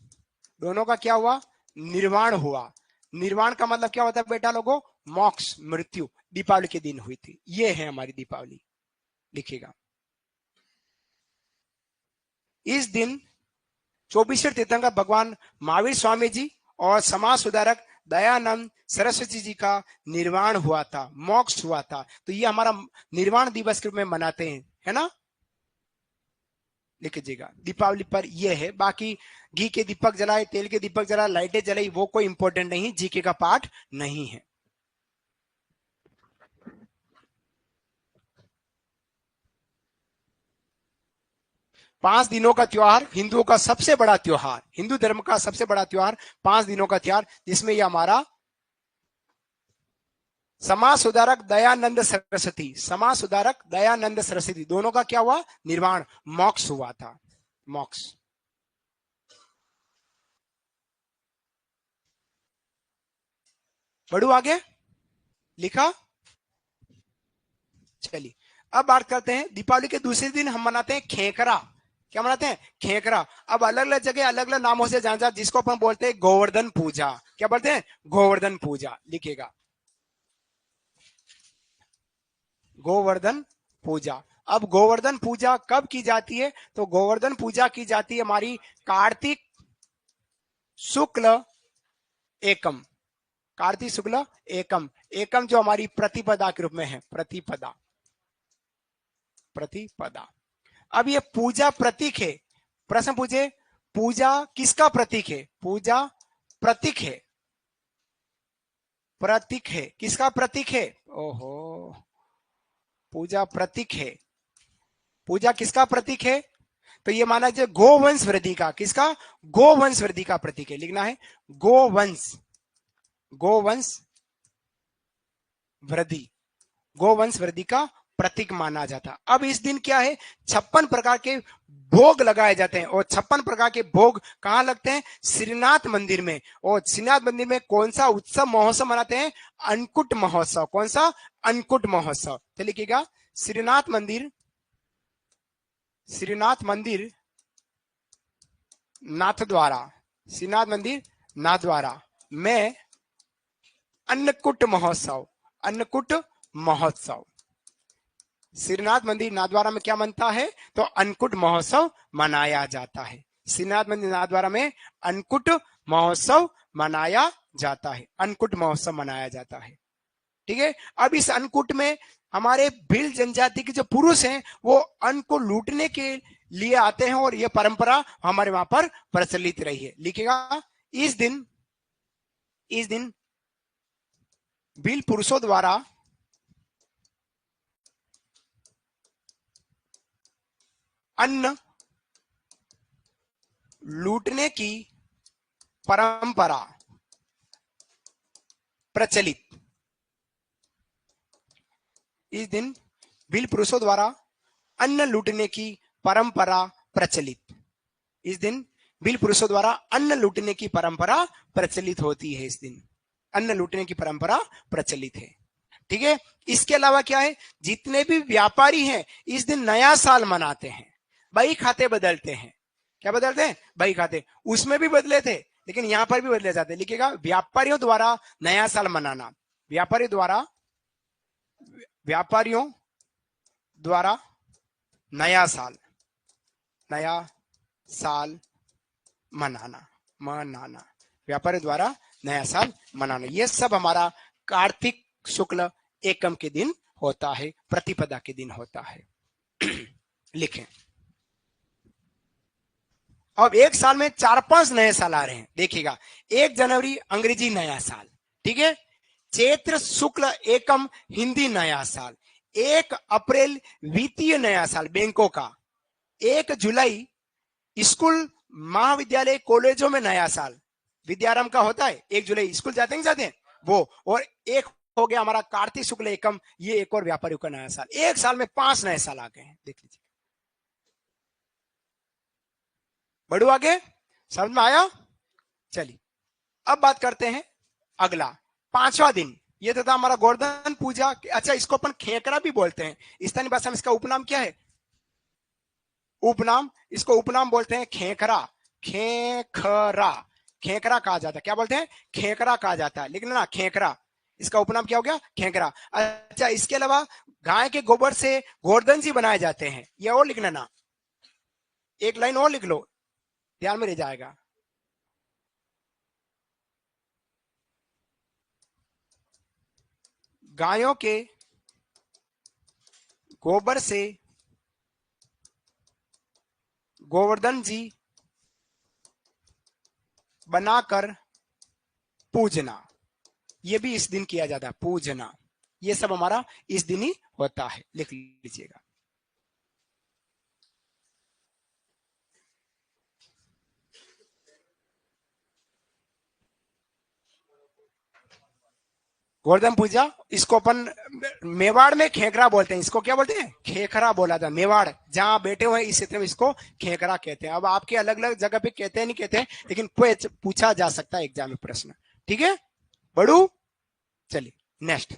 दोनों का क्या हुआ, निर्वाण हुआ। निर्वाण का मतलब क्या होता है बेटा लोगों, मोक्ष, मृत्यु, दीपावली के दिन हुई थी। ये है हमारी दीपावली, लिखिएगा। इस दिन 24वें तीर्थंकर भगवान महावीर स्वामी जी और समाज सुधारक दयानंद सरस्वती जी का निर्वाण हुआ था, मोक्ष हुआ था, तो ये हमारा निर्वाण दिवस के रूप में मनाते हैं, है ना, लिख लीजिएगा। दीपावली पर ये है, बाकी घी के दीपक जलाए, तेल के दीपक जलाए, लाइटें जलाई, वो कोई इंपॉर्टेंट नहीं, जीके का पार्ट नहीं है। पांच दिनों का त्योहार, हिंदुओं का सबसे बड़ा त्योहार, हिंदू धर्म का सबसे बड़ा त्योहार, 5 दिनों का त्योहार, जिसमें ये हमारा समाज सुधारक दयानंद सरस्वती, समाज सुधारक दयानंद सरस्वती, दोनों का क्या हुआ? निर्वाण, मोक्ष हुआ था, मोक्ष। बढ़ू आगे, लिखा। चलिए अब बात करते हैं, दीपावली के दूसरे दिन हम मनाते हैं खेकरा। क्या मनाते हैं? खेकरा। अब अलग अलग जगह अलग अलग नामों से जाना जाता, जिसको अपन बोलते हैं गोवर्धन पूजा। क्या बोलते हैं? गोवर्धन पूजा, लिखिएगा, गोवर्धन पूजा। अब गोवर्धन पूजा कब की जाती है? तो गोवर्धन पूजा की जाती है हमारी कार्तिक शुक्ल एकम, कार्तिक शुक्ल एकम, एकम जो हमारी प्रतिपदा के रूप में है, प्रतिपदा, प्रतिपदा। अब ये पूजा प्रतीक है, प्रश्न पूछे पूजा किसका प्रतीक है? पूजा प्रतीक है, प्रतीक है, किसका प्रतीक है? ओहो, पूजा प्रतीक है, पूजा किसका प्रतीक है? तो ये माना जाए गोवंश वृद्धि का, किसका? गोवंश वृद्धि का प्रतीक है, लिखना है गोवंश, गोवंश वृद्धि, गोवंश वृद्धि का प्रतीक माना जाता। अब इस दिन क्या है? 56 प्रकार के भोग लगाए जाते हैं, और 56 प्रकार के भोग कहां लगते हैं? श्रीनाथ मंदिर में। और श्रीनाथ मंदिर में कौन सा उत्सव महोत्सव मनाते हैं? अन्नकूट महोत्सव। कौन सा? अन्नकूट महोत्सव। तो लिखिएगा श्रीनाथ मंदिर, श्रीनाथ मंदिर नाथ द्वारा, श्रीनाथ मंदिर नाथ द्वारा में अन्नकूट महोत्सव, अन्नकूट महोत्सव। श्रीनाथ मंदिर नाथद्वारा में क्या मनता है? तो अन्नकूट महोत्सव मनाया जाता है। श्रीनाथ मंदिर नाथद्वारा में अन्नकूट महोत्सव मनाया जाता है, अन्नकूट महोत्सव मनाया जाता है। ठीक है। अब इस अन्नकूट में हमारे भील जनजाति के जो पुरुष हैं वो अन्न को लूटने के लिए आते हैं, और यह परंपरा हमारे वहां पर प्रचलित रही है। लिखिएगा इस दिन भील पुरुषों द्वारा अन्न लूटने की परंपरा प्रचलित, इस दिन भील पुरुषों द्वारा अन्न लूटने की परंपरा प्रचलित, इस दिन भील पुरुषों द्वारा अन्न लूटने की परंपरा प्रचलित होती है। इस दिन अन्न लूटने की परंपरा प्रचलित है। ठीक है। इसके अलावा क्या है? जितने भी व्यापारी हैं इस दिन नया साल मनाते हैं, बही खाते बदलते हैं। क्या बदलते हैं? बही खाते। उसमें भी बदले थे, लेकिन यहां पर भी बदले जाते हैं। लिखिएगा व्यापारियों द्वारा नया साल मनाना, व्यापारी द्वारा, व्यापारियों द्वारा नया साल, नया साल मनाना, मनाना, व्यापारी द्वारा नया साल मनाना। यह सब हमारा कार्तिक शुक्ल एकम के दिन होता है, प्रतिपदा के दिन होता है। लिखें। अब एक साल में 4-5 नए साल आ रहे हैं, देखिएगा। 1 जनवरी अंग्रेजी नया साल, ठीक है। चैत्र शुक्ल एकम हिंदी नया साल। 1 अप्रैल वित्तीय नया साल बैंकों का। 1 जुलाई स्कूल महाविद्यालय कॉलेजों में नया साल विद्यारंभ का होता है। 1 जुलाई स्कूल जाते हैं, जाते हैं वो। और एक हो गया हमारा कार्तिक शुक्ल एकम, ये एक और व्यापारियों का नया साल। एक साल में 5 नए साल आ गए हैं, देख लीजिए। बढ़ू आगे, समझ में आया? चलिए अब बात करते हैं अगला 5वां दिन। ये तो था हमारा गोवर्धन पूजा। अच्छा, इसको अपन खेकरा भी बोलते हैं, स्थानीय भाषा में इसका उपनाम क्या है? उपनाम, इसको उपनाम बोलते हैं खेखरा, खेखरा, खेकरा कहा जाता है। क्या बोलते हैं? खेकरा कहा जाता है, लिखना ना खेकरा। इसका उपनाम क्या हो गया? खेकरा। अच्छा, इसके अलावा गाय के गोबर से गोवर्धन जी बनाए जाते हैं, ये और लिखना ना, एक लाइन और लिख लो, ध्यान में रह जाएगा। गायों के गोबर से गोवर्धन जी बनाकर पूजना, ये भी इस दिन किया जाता है, पूजना। ये सब हमारा इस दिन ही होता है, लिख लीजिएगा। गोवर्धन पूजा, इसको अपन मेवाड़ में खेखरा बोलते हैं। इसको क्या बोलते हैं? खेखरा बोला था। मेवाड़ जहां बैठे हुए इस क्षेत्र में इसको खेखरा कहते हैं। अब आपके अलग अलग जगह पे कहते हैं नहीं कहते हैं, लेकिन पूछा जा सकता है एग्जाम में प्रश्न। ठीक है बड़ू, चलिए नेक्स्ट।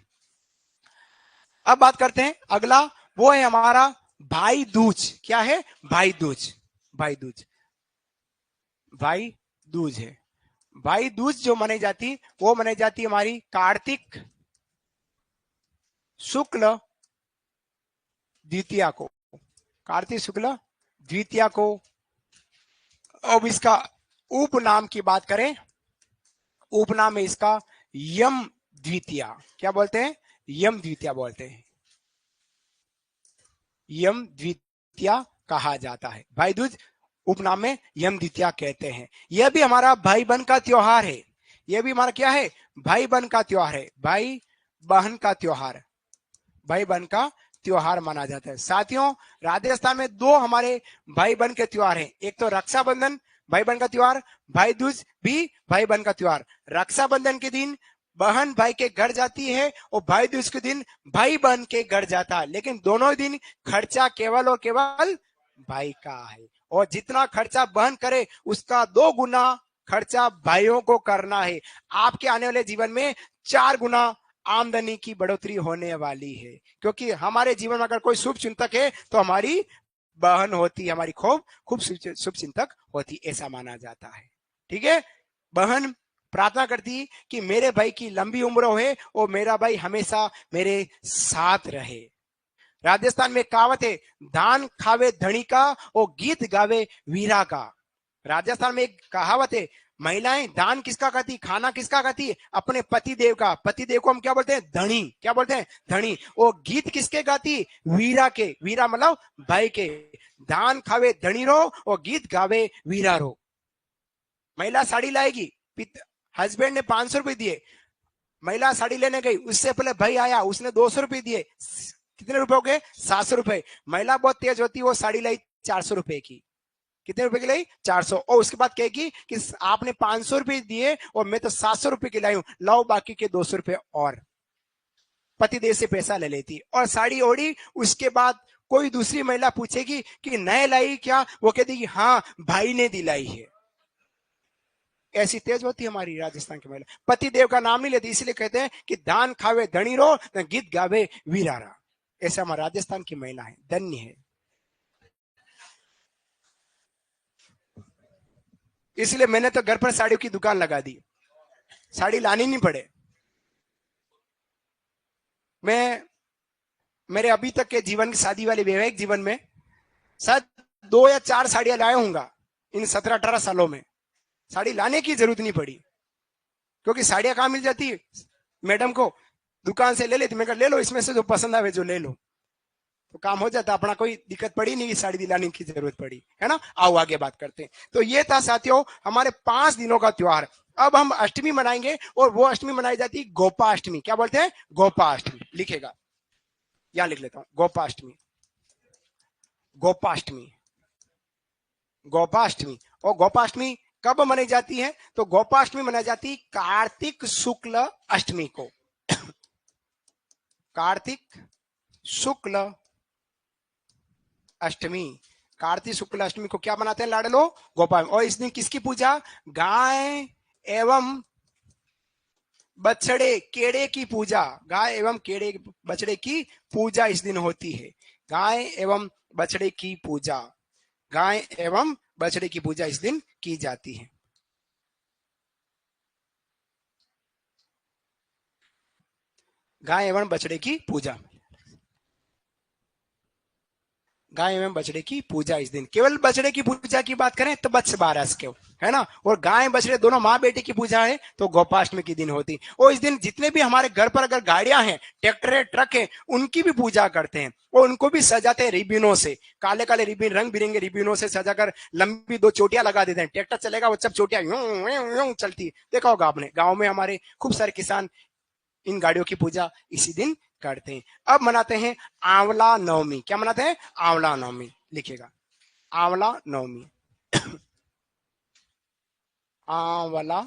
अब बात करते हैं अगला, वो है हमारा भाई दूज। क्या है? भाई दूज। भाई दूज, भाई दूज है। भाई दूज जो मनाई जाती, वो मनाई जाती हमारी कार्तिक शुक्ल द्वितीया को। कार्तिक शुक्ल द्वितीया को। अब इसका उपनाम की बात करें, उपनाम है इसका यम द्वितीया। क्या बोलते हैं? यम द्वितीया बोलते हैं। यम द्वितीया कहा जाता है। भाई दूज उपनाम में यम द्वितीया कहते हैं। यह भी हमारा भाई बहन का त्योहार है। यह भी हमारा क्या है? भाई बहन का त्योहार है। भाई बहन का त्योहार, भाई बहन का त्योहार माना जाता है। साथियों, राजस्थान में दो हमारे भाई बहन के त्योहार हैं। एक तो रक्षाबंधन भाई बहन का त्योहार, भाई दूज भी भाई बहन का त्योहार। रक्षाबंधन के दिन बहन भाई के घर जाती है और भाई दूज के दिन भाई बहन के घर जाता है, लेकिन दोनों दिन खर्चा केवल और केवल भाई का है। और जितना खर्चा बहन करे उसका 2 गुना खर्चा भाइयों को करना है। आपके आने वाले जीवन में 4 गुना आमदनी की बढ़ोतरी होने वाली है, क्योंकि हमारे जीवन में अगर कोई शुभ चिंतक है तो हमारी बहन होती है, हमारी खूब खूब शुभ चिंतक होती, ऐसा माना जाता है। ठीक है, बहन प्रार्थना करती कि मेरे भाई की लंबी उम्र हो और मेरा भाई हमेशा मेरे साथ रहे। राजस्थान में कहावत है, धान खावे धनी का और गीत गावे वीरा का। राजस्थान में एक कहावत है, महिलाएं दान किसका खाती, खाना किसका खाती है? अपने पति देव का। पति देव को हम क्या बोलते हैं? धनी। क्या बोलते हैं? धनी। और गीत किसके गाती? वीरा के। वीरा मतलब भाई के। दान खावे धनी रो और गीत गावे वीरा रो। महिला साड़ी लाएगी, हस्बैंड ने 500 रुपए दिए, महिला साड़ी लेने गई, उससे पहले भाई आया, उसने 200 रुपए दिए, कितने रुपए हो गए? 700 रुपए। महिला बहुत तेज होती है, वो साड़ी लाई 400 रुपए की। कितने रुपए की लाई? 400। और उसके बाद कहेगी कि आपने 500 रुपए दिए और मैं तो 700 रुपए की लाई हूं, लाओ बाकी के 200 रुपए। और पतिदेव से पैसा ले लेती और साड़ी ओढ़ी। उसके बाद कोई दूसरी महिला पूछेगी कि नए लाई क्या? वो कहती कि हाँ, भाई ने दिलाई है। ऐसी तेज होती है हमारी राजस्थान की महिला। पति देव का नाम नहीं लेती, इसलिए कहते हैं कि दान खावे धनी रो, गीत गावे वीरारा। ऐसा हमारा राजस्थान की महिला है, धन्य है। इसलिए मैंने तो घर पर साड़ियों की दुकान लगा दी, साड़ी लानी नहीं पड़े। मैं मेरे अभी तक के जीवन, शादी वाले वैवाहिक जीवन में शायद 2 या 4 साड़ियां लाया हूंगा इन 17-18 सालों में। साड़ी लाने की जरूरत नहीं पड़ी, क्योंकि साड़ियां कहां मिल जाती है मैडम को? दुकान से ले लेती। मैं कहा ले लो, इसमें से जो पसंद आवे जो ले लो, तो काम हो जाता। अपना कोई दिक्कत पड़ी नहीं, साड़ी दिलाने की जरूरत पड़ी, है ना। आओ आगे बात करते हैं। तो ये था साथियों हमारे 5 दिनों का त्योहार। अब हम अष्टमी मनाएंगे, और वो अष्टमी मनाई जाती है गोपाष्टमी। क्या बोलते हैं? गोपाष्टमी। लिखेगा, यहां लिख लेता हूं, गोपाष्टमी। गोपाष्टमी, गोपाष्टमी। और गोपाष्टमी कब मनाई जाती है? तो गोपाष्टमी मनाई जाती है कार्तिक शुक्ल अष्टमी को। कार्तिक शुक्ल अष्टमी। कार्तिक शुक्ल अष्टमी को क्या मनाते हैं लाडलो? गोपाष्टमी। और इस दिन किसकी पूजा? गाय एवं बछड़े केड़े की पूजा। गाय एवं केड़े बछड़े की पूजा इस दिन होती है। गाय एवं बछड़े की पूजा, गाय एवं बछड़े की पूजा इस दिन की जाती है। गाय एवं बछड़े की पूजा, गाय एवं बछड़े की पूजा इस दिन। केवल बछड़े की पूजा की बात करें तो वत्स बारस के, है ना। और गाय बछड़े दोनों माँ बेटे की पूजा है तो गोपाष्टमी के दिन होती। और इस दिन जितने भी हमारे घर पर अगर गाड़ियां हैं, ट्रैक्टर है, ट्रक है, उनकी भी पूजा करते हैं और उनको भी सजाते हैं रिबिनों से। काले काले रिबिन, रंग बिरंगे रिबिनों से सजाकर लंबी 2 चोटियां लगा देते हैं। ट्रैक्टर चलेगा, वो सब चोटियां यूं यूं यूं चलती। देखा होगा आपने, गाँव में हमारे खूब सारे किसान इन गाड़ियों की पूजा इसी दिन करते हैं। अब मनाते हैं आंवला नवमी। क्या मनाते हैं? आंवला नवमी। लिखिएगा, आंवला नवमी। आंवला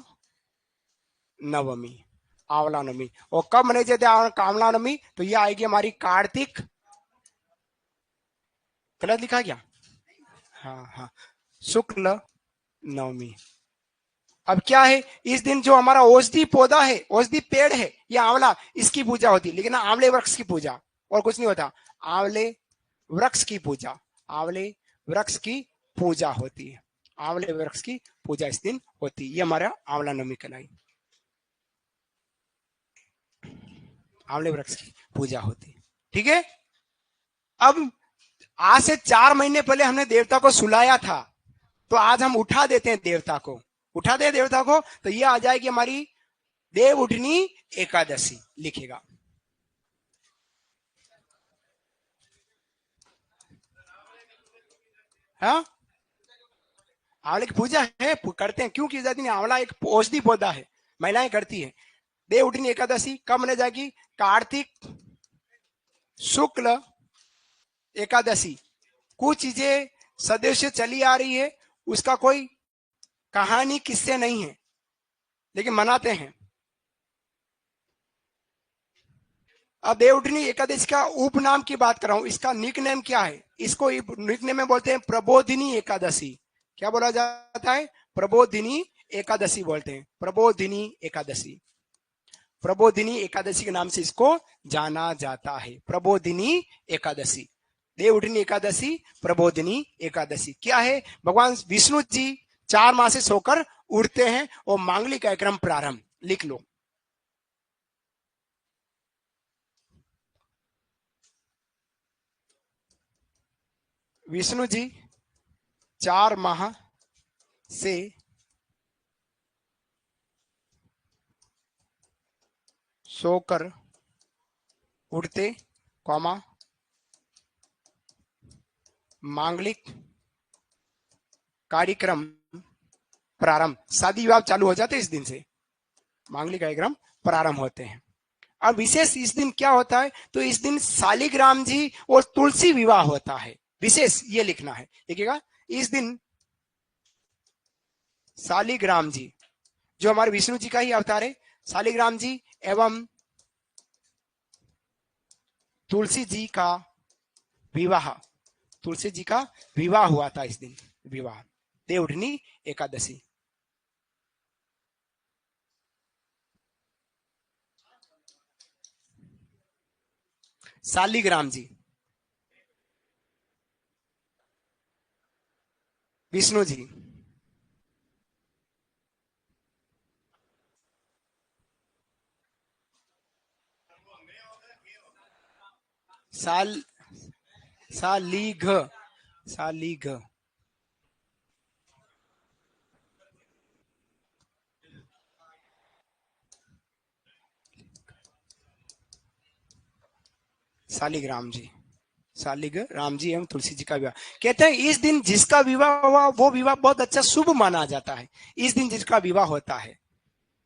नवमी, आंवला नवमी। और कब मनाई जाती है आंवला नवमी? तो ये आएगी हमारी कार्तिक, गलत लिखा क्या? हाँ हाँ, शुक्ल नवमी। अब क्या है, इस दिन जो हमारा औषधि पौधा है, औषधि पेड़ है, ये आंवला, इसकी पूजा होती है। लेकिन आंवले वृक्ष की पूजा, और कुछ नहीं होता। आंवले वृक्ष की पूजा, आंवले वृक्ष की पूजा होती है। आंवले वृक्ष की पूजा इस दिन होती है। ये हमारा आंवला नवमी कहलाई, आंवले वृक्ष की पूजा होती है। ठीक है। अब आज से 4 महीने पहले हमने देवता को सुलाया था, तो आज हम उठा देते हैं देवता को, उठा दे देवता को, तो ये आ जाएगी हमारी देव उठनी एकादशी, लिखेगा। हाँ, आंवले की पूजा है, करते हैं। क्यों की जाती है? आंवला एक औषधि पौधा है, महिलाएं करती है। देव उठनी एकादशी कब मनाई जाएगी? कार्तिक शुक्ल एकादशी। कुछ चीजें सदैव से चली आ रही है, उसका कोई कहानी किस्से नहीं है, लेकिन मनाते हैं। अब देवउठनी एकादशी का उपनाम की बात कर रहा हूं, इसका निक नेम क्या है? इसको निक नेम में बोलते हैं प्रबोधिनी एकादशी। क्या बोला जाता है? प्रबोधिनी एकादशी बोलते हैं, प्रबोधिनी एकादशी। प्रबोधिनी एकादशी के नाम से इसको जाना जाता है, प्रबोधिनी एकादशी। देवउठनी एकादशी, प्रबोधिनी एकादशी क्या है? भगवान विष्णु जी 4 माह से सोकर उठते हैं और मांगलिक कार्यक्रम प्रारंभ, लिख लो। विष्णु जी 4 माह से सोकर उठते, कौमा मांगलिक कार्यक्रम प्रारंभ, शादी विवाह चालू हो जाते इस दिन से, मांगलिक कार्यक्रम प्रारंभ होते हैं। अब विशेष इस दिन क्या होता है? तो इस दिन शालिग्राम जी और तुलसी विवाह होता है, विशेष ये लिखना है, देखिएगा। इस दिन शालिग्राम जी, जो हमारे विष्णु जी का ही अवतार है, शालिग्राम जी एवं तुलसी जी का विवाह, तुलसी जी का विवाह हुआ था इस दिन, विवाह, देवउठनी एकादशी। शालिग्राम जी, विष्णु जी, साल सालिघ, सालिघ, शालिग्राम जी, शालिग राम जी एवं तुलसी जी का विवाह। कहते हैं इस दिन जिसका विवाह हुआ वो विवाह बहुत अच्छा शुभ माना जाता है। इस दिन जिसका विवाह होता है,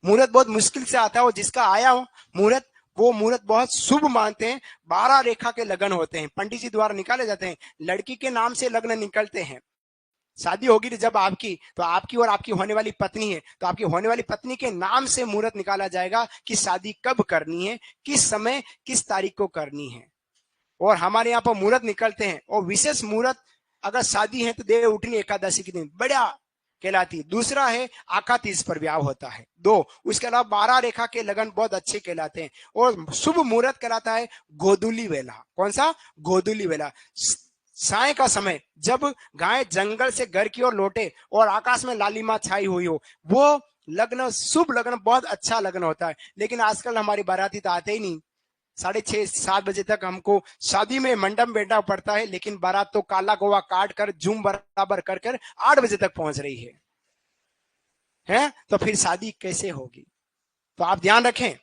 मुहूर्त बहुत मुश्किल से आता है, और जिसका आया हो मुहूर्त, वो मुहूर्त बहुत शुभ मानते हैं। 12 रेखा के लगन होते हैं, पंडित जी द्वारा निकाले जाते हैं। लड़की के नाम से लग्न निकलते हैं। शादी होगी जब आपकी, तो आपकी और आपकी होने वाली पत्नी है, तो आपकी होने वाली पत्नी के नाम से मुहूर्त निकाला जाएगा कि शादी कब करनी है, किस समय, किस तारीख को करनी है। और हमारे यहाँ पर मुहूर्त निकलते हैं, और विशेष मुहूर्त अगर शादी है तो देव उठनी एकादशी के दिन बढ़िया कहलाती है। दूसरा है आका तीज पर ब्याह होता है, 2। उसके अलावा 12 रेखा के लगन बहुत अच्छे कहलाते हैं। और शुभ मुहूर्त कहलाता है गोधूली वेला। कौन सा? गोधूली वेला, साय का समय, जब गाय जंगल से घर की ओर लौटे और आकाश में लालिमा छाई हुई हो, वो लग्न शुभ लग्न, बहुत अच्छा लग्न होता है। लेकिन आजकल हमारी बाराती तो आते ही नहीं, 6:30-7 बजे तक हमको शादी में मंडप बैठना पड़ता है, लेकिन बारात तो काला गोवा काट कर जूम बराबर कर कर 8 बजे तक पहुंच रही है। तो फिर शादी कैसे होगी? तो आप ध्यान रखें,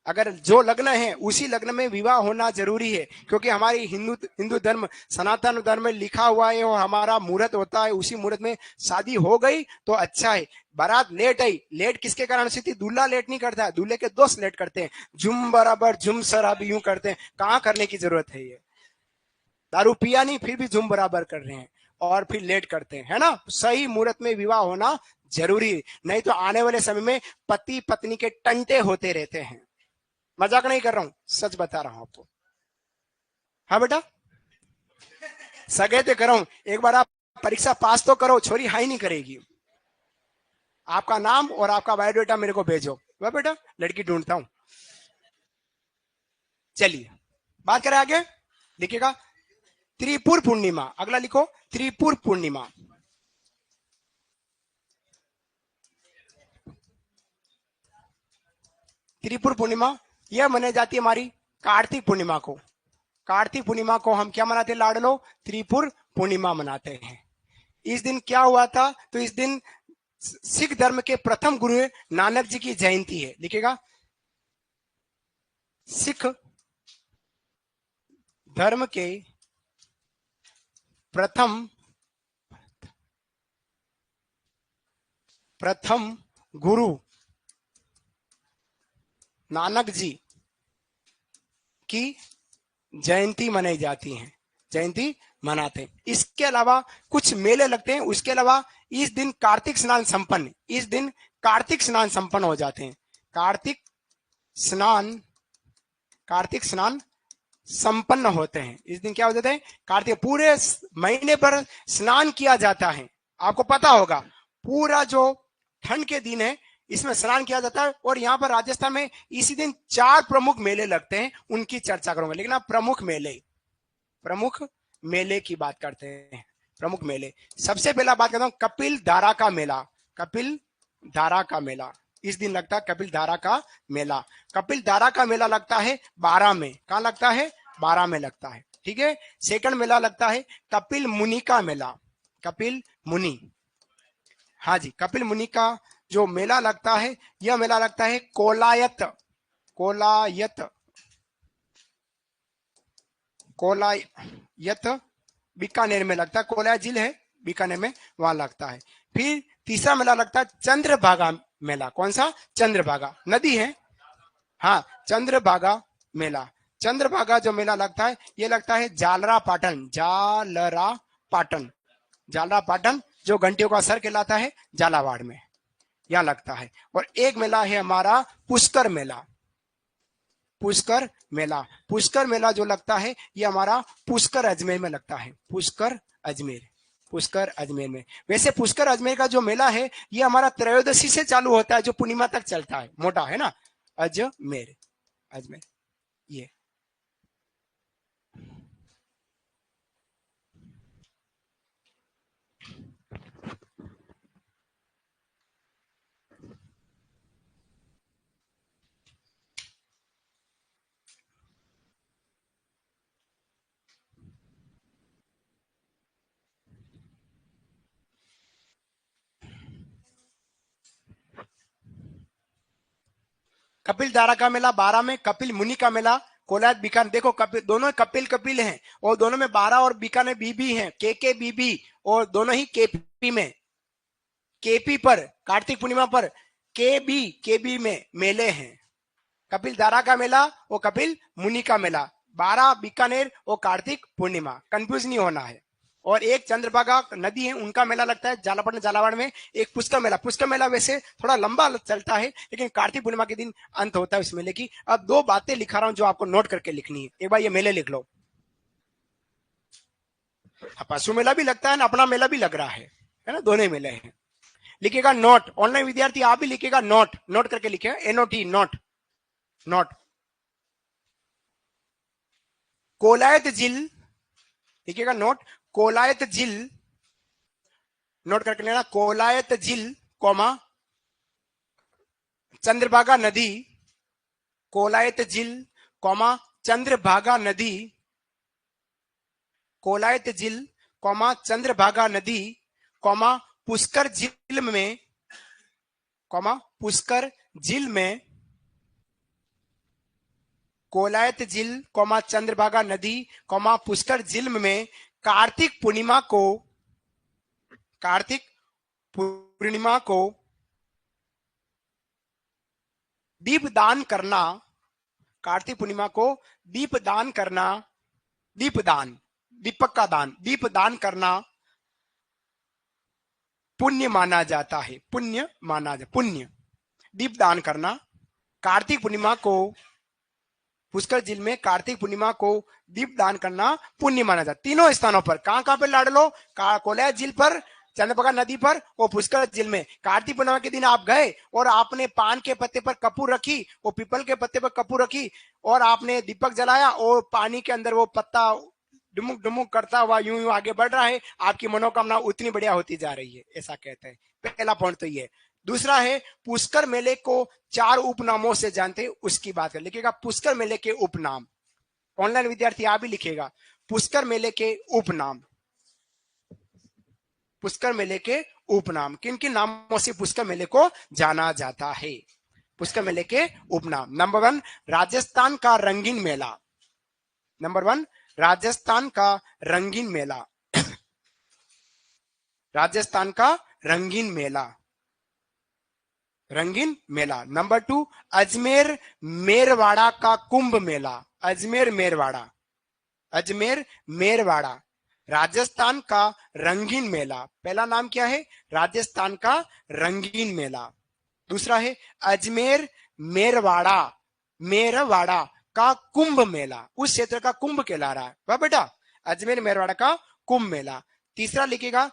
अगर जो लग्न है उसी लग्न में विवाह होना जरूरी है, क्योंकि हमारी हिंदू धर्म, सनातन धर्म में लिखा हुआ है, और हमारा मुहूर्त होता है, उसी मुहूर्त में शादी हो गई तो अच्छा है। बारात लेट आई, लेट किसके कारण से थी? दूल्हा लेट नहीं करता है, दूल्हे के दोस्त लेट करते हैं, जुम बराबर जुम शराब यूं करते हैं। कहाँ करने की जरूरत है? ये दारू पिया नहीं, फिर भी जुम बराबर कर रहे हैं और फिर लेट करते हैं, है ना? सही मुहूर्त में विवाह होना जरूरी, नहीं तो आने वाले समय में पति पत्नी के टंटे होते रहते हैं। मजाक नहीं कर रहा हूं, सच बता रहा हूं आपको। हाँ बेटा, सगे तो करो, एक बार आप परीक्षा पास तो करो, छोरी हाई नहीं करेगी। आपका नाम और आपका बायोडाटा मेरे को भेजो, वह बेटा लड़की ढूंढता हूं। चलिए बात करें आगे, देखिएगा त्रिपुर पूर्णिमा, अगला लिखो त्रिपुर पूर्णिमा। त्रिपुर पूर्णिमा यह मनाई जाती है हमारी कार्तिक पूर्णिमा को। कार्तिक पूर्णिमा को हम क्या मनाते हैं लाडलो? त्रिपुर पूर्णिमा मनाते हैं। इस दिन क्या हुआ था? तो इस दिन सिख धर्म के प्रथम गुरु नानक जी की जयंती है। लिखेगा सिख धर्म के प्रथम गुरु नानक जी की जयंती मनाई जाती है, जयंती मनाते हैं। इसके अलावा कुछ मेले लगते हैं। उसके अलावा इस दिन कार्तिक स्नान संपन्न, इस दिन कार्तिक स्नान संपन्न हो जाते हैं। कार्तिक स्नान संपन्न होते हैं। इस दिन क्या हो जाता है? कार्तिक पूरे महीने पर स्नान किया जाता है। आपको पता होगा पूरा जो ठंड के दिन है इसमें स्नान किया जाता है। और यहाँ पर राजस्थान में इसी दिन 4 प्रमुख मेले लगते हैं, उनकी चर्चा करूंगा। लेकिन आप प्रमुख मेले की बात करते हैं। प्रमुख मेले, सबसे पहला बात करता हूं कपिल धारा का मेला। कपिल धारा का मेला इस दिन लगता है। कपिल धारा का मेला, कपिल धारा का मेला लगता है 12 में। कहां लगता है? 12 में लगता है। ठीक है। सेकंड मेला लगता है कपिल मुनि का मेला। कपिल मुनि, हाँ जी, कपिल मुनि का जो मेला लगता है, यह मेला लगता है कोलायत बीकानेर में लगता है। कोलायत झील है बीकानेर में, वहां लगता है। फिर तीसरा मेला लगता है चंद्रभागा मेला। कौन सा? चंद्रभागा नदी है, हाँ, चंद्रभागा मेला। चंद्रभागा जो मेला लगता है ये लगता है जालरा पाटन जो घंटियों का सर कहलाता है, झालावाड़ में यहां लगता है। और एक मेला है हमारा पुष्कर मेला। पुष्कर मेला जो लगता है ये हमारा पुष्कर अजमेर में लगता है। पुष्कर अजमेर में। वैसे पुष्कर अजमेर का जो मेला है ये हमारा त्रयोदशी से चालू होता है, जो पूर्णिमा तक चलता है, मोटा है ना। अजमेर ये कपिल धारा का मेला 12 में, कपिल मुनि का मेला कोलायत बीकानेर। देखो कपिल, दोनों कपिल हैं और दोनों में 12 और बीकानेर बीबी हैं, के बीबी, और दोनों ही केपी में, केपी पर कार्तिक पूर्णिमा पर केबी में मेले हैं। कपिल धारा का मेला और कपिल मुनि का मेला 12 बीकानेर और कार्तिक पूर्णिमा, कंफ्यूज नहीं होना है। और एक चंद्रभागा नदी है, उनका मेला लगता है झालावाड़ में। एक पुष्कर मेला वैसे थोड़ा लंबा चलता है, लेकिन कार्तिक पूर्णिमा के दिन अंत होता है उस मेले की। अब 2 बातें लिखा रहा हूं जो आपको नोट करके लिखनी है। एक बार ये मेले लिख लो। पशु मेला भी लगता है ना, अपना मेला भी लग रहा है ना, दोनों मेले हैं। लिखेगा नोट, ऑनलाइन विद्यार्थी आप भी लिखेगा नोट करके लिखेगा, NOT नोट। कोलायत झील लिखिएगा नोट, कोलायत झील नोट करके लेना। कोलायत झील कॉमा चंद्रभागा नदी, कोलायत झील कॉमा चंद्रभागा नदी, कोलायत झील कॉमा चंद्रभागा नदी कॉमा पुष्कर झील में, कॉमा पुष्कर झील में, कोलायत झील कॉमा चंद्रभागा नदी कॉमा पुष्कर झील में कार्तिक पूर्णिमा को दीपदान करना। कार्तिक पूर्णिमा को दीपदान करना, दीपक का दान, दीपदान करना पुण्य माना जाता है, पुण्य माना जाता, पुण्य। दीपदान करना, कार्तिक पूर्णिमा को पुष्कर झील में कार्तिक पूर्णिमा को दीपदान करना पुण्य माना जाता। तीनों स्थानों पर, कहां कहां पे लाडलो, कोलैया झील पर, चंद्रभागा नदी पर और पुष्कर झील में। कार्तिक पूर्णिमा के दिन आप गए और आपने पान के पत्ते पर कपूर रखी, वो पीपल के पत्ते पर कपूर रखी और आपने दीपक जलाया और पानी के अंदर वो पत्ता डुमुक डुमुक करता हुआ यूं यूं आगे बढ़ रहा है, आपकी मनोकामना उतनी बढ़िया होती जा रही है, ऐसा कहते हैं। पहला पॉइंट तो ये। दूसरा है पुष्कर मेले को 4 उपनामों से जानते हैं, उसकी बात कर। लिखिएगा पुष्कर मेले के उपनाम, ऑनलाइन विद्यार्थी आप भी लिखिएगा पुष्कर मेले के उपनाम। पुष्कर मेले के उपनाम, किन किन नामों से पुष्कर मेले को जाना जाता है? पुष्कर मेले के उपनाम। नंबर 1 राजस्थान का रंगीन मेला। नंबर 1 राजस्थान का रंगीन मेला। राजस्थान का रंगीन मेला, रंगीन मेला। नंबर 2 अजमेर मेरवाड़ा का कुंभ मेला। अजमेर मेरवाड़ा, अजमेर मेरवाड़ा राजस्थान का रंगीन मेला। पहला नाम क्या है? राजस्थान का रंगीन मेला। दूसरा है अजमेर मेरवाड़ा, मेरवाड़ा का कुंभ मेला, उस क्षेत्र का कुंभ कहला रहा है वाह बेटा, अजमेर मेरवाड़ा का कुंभ मेला। तीसरा लिखिएगा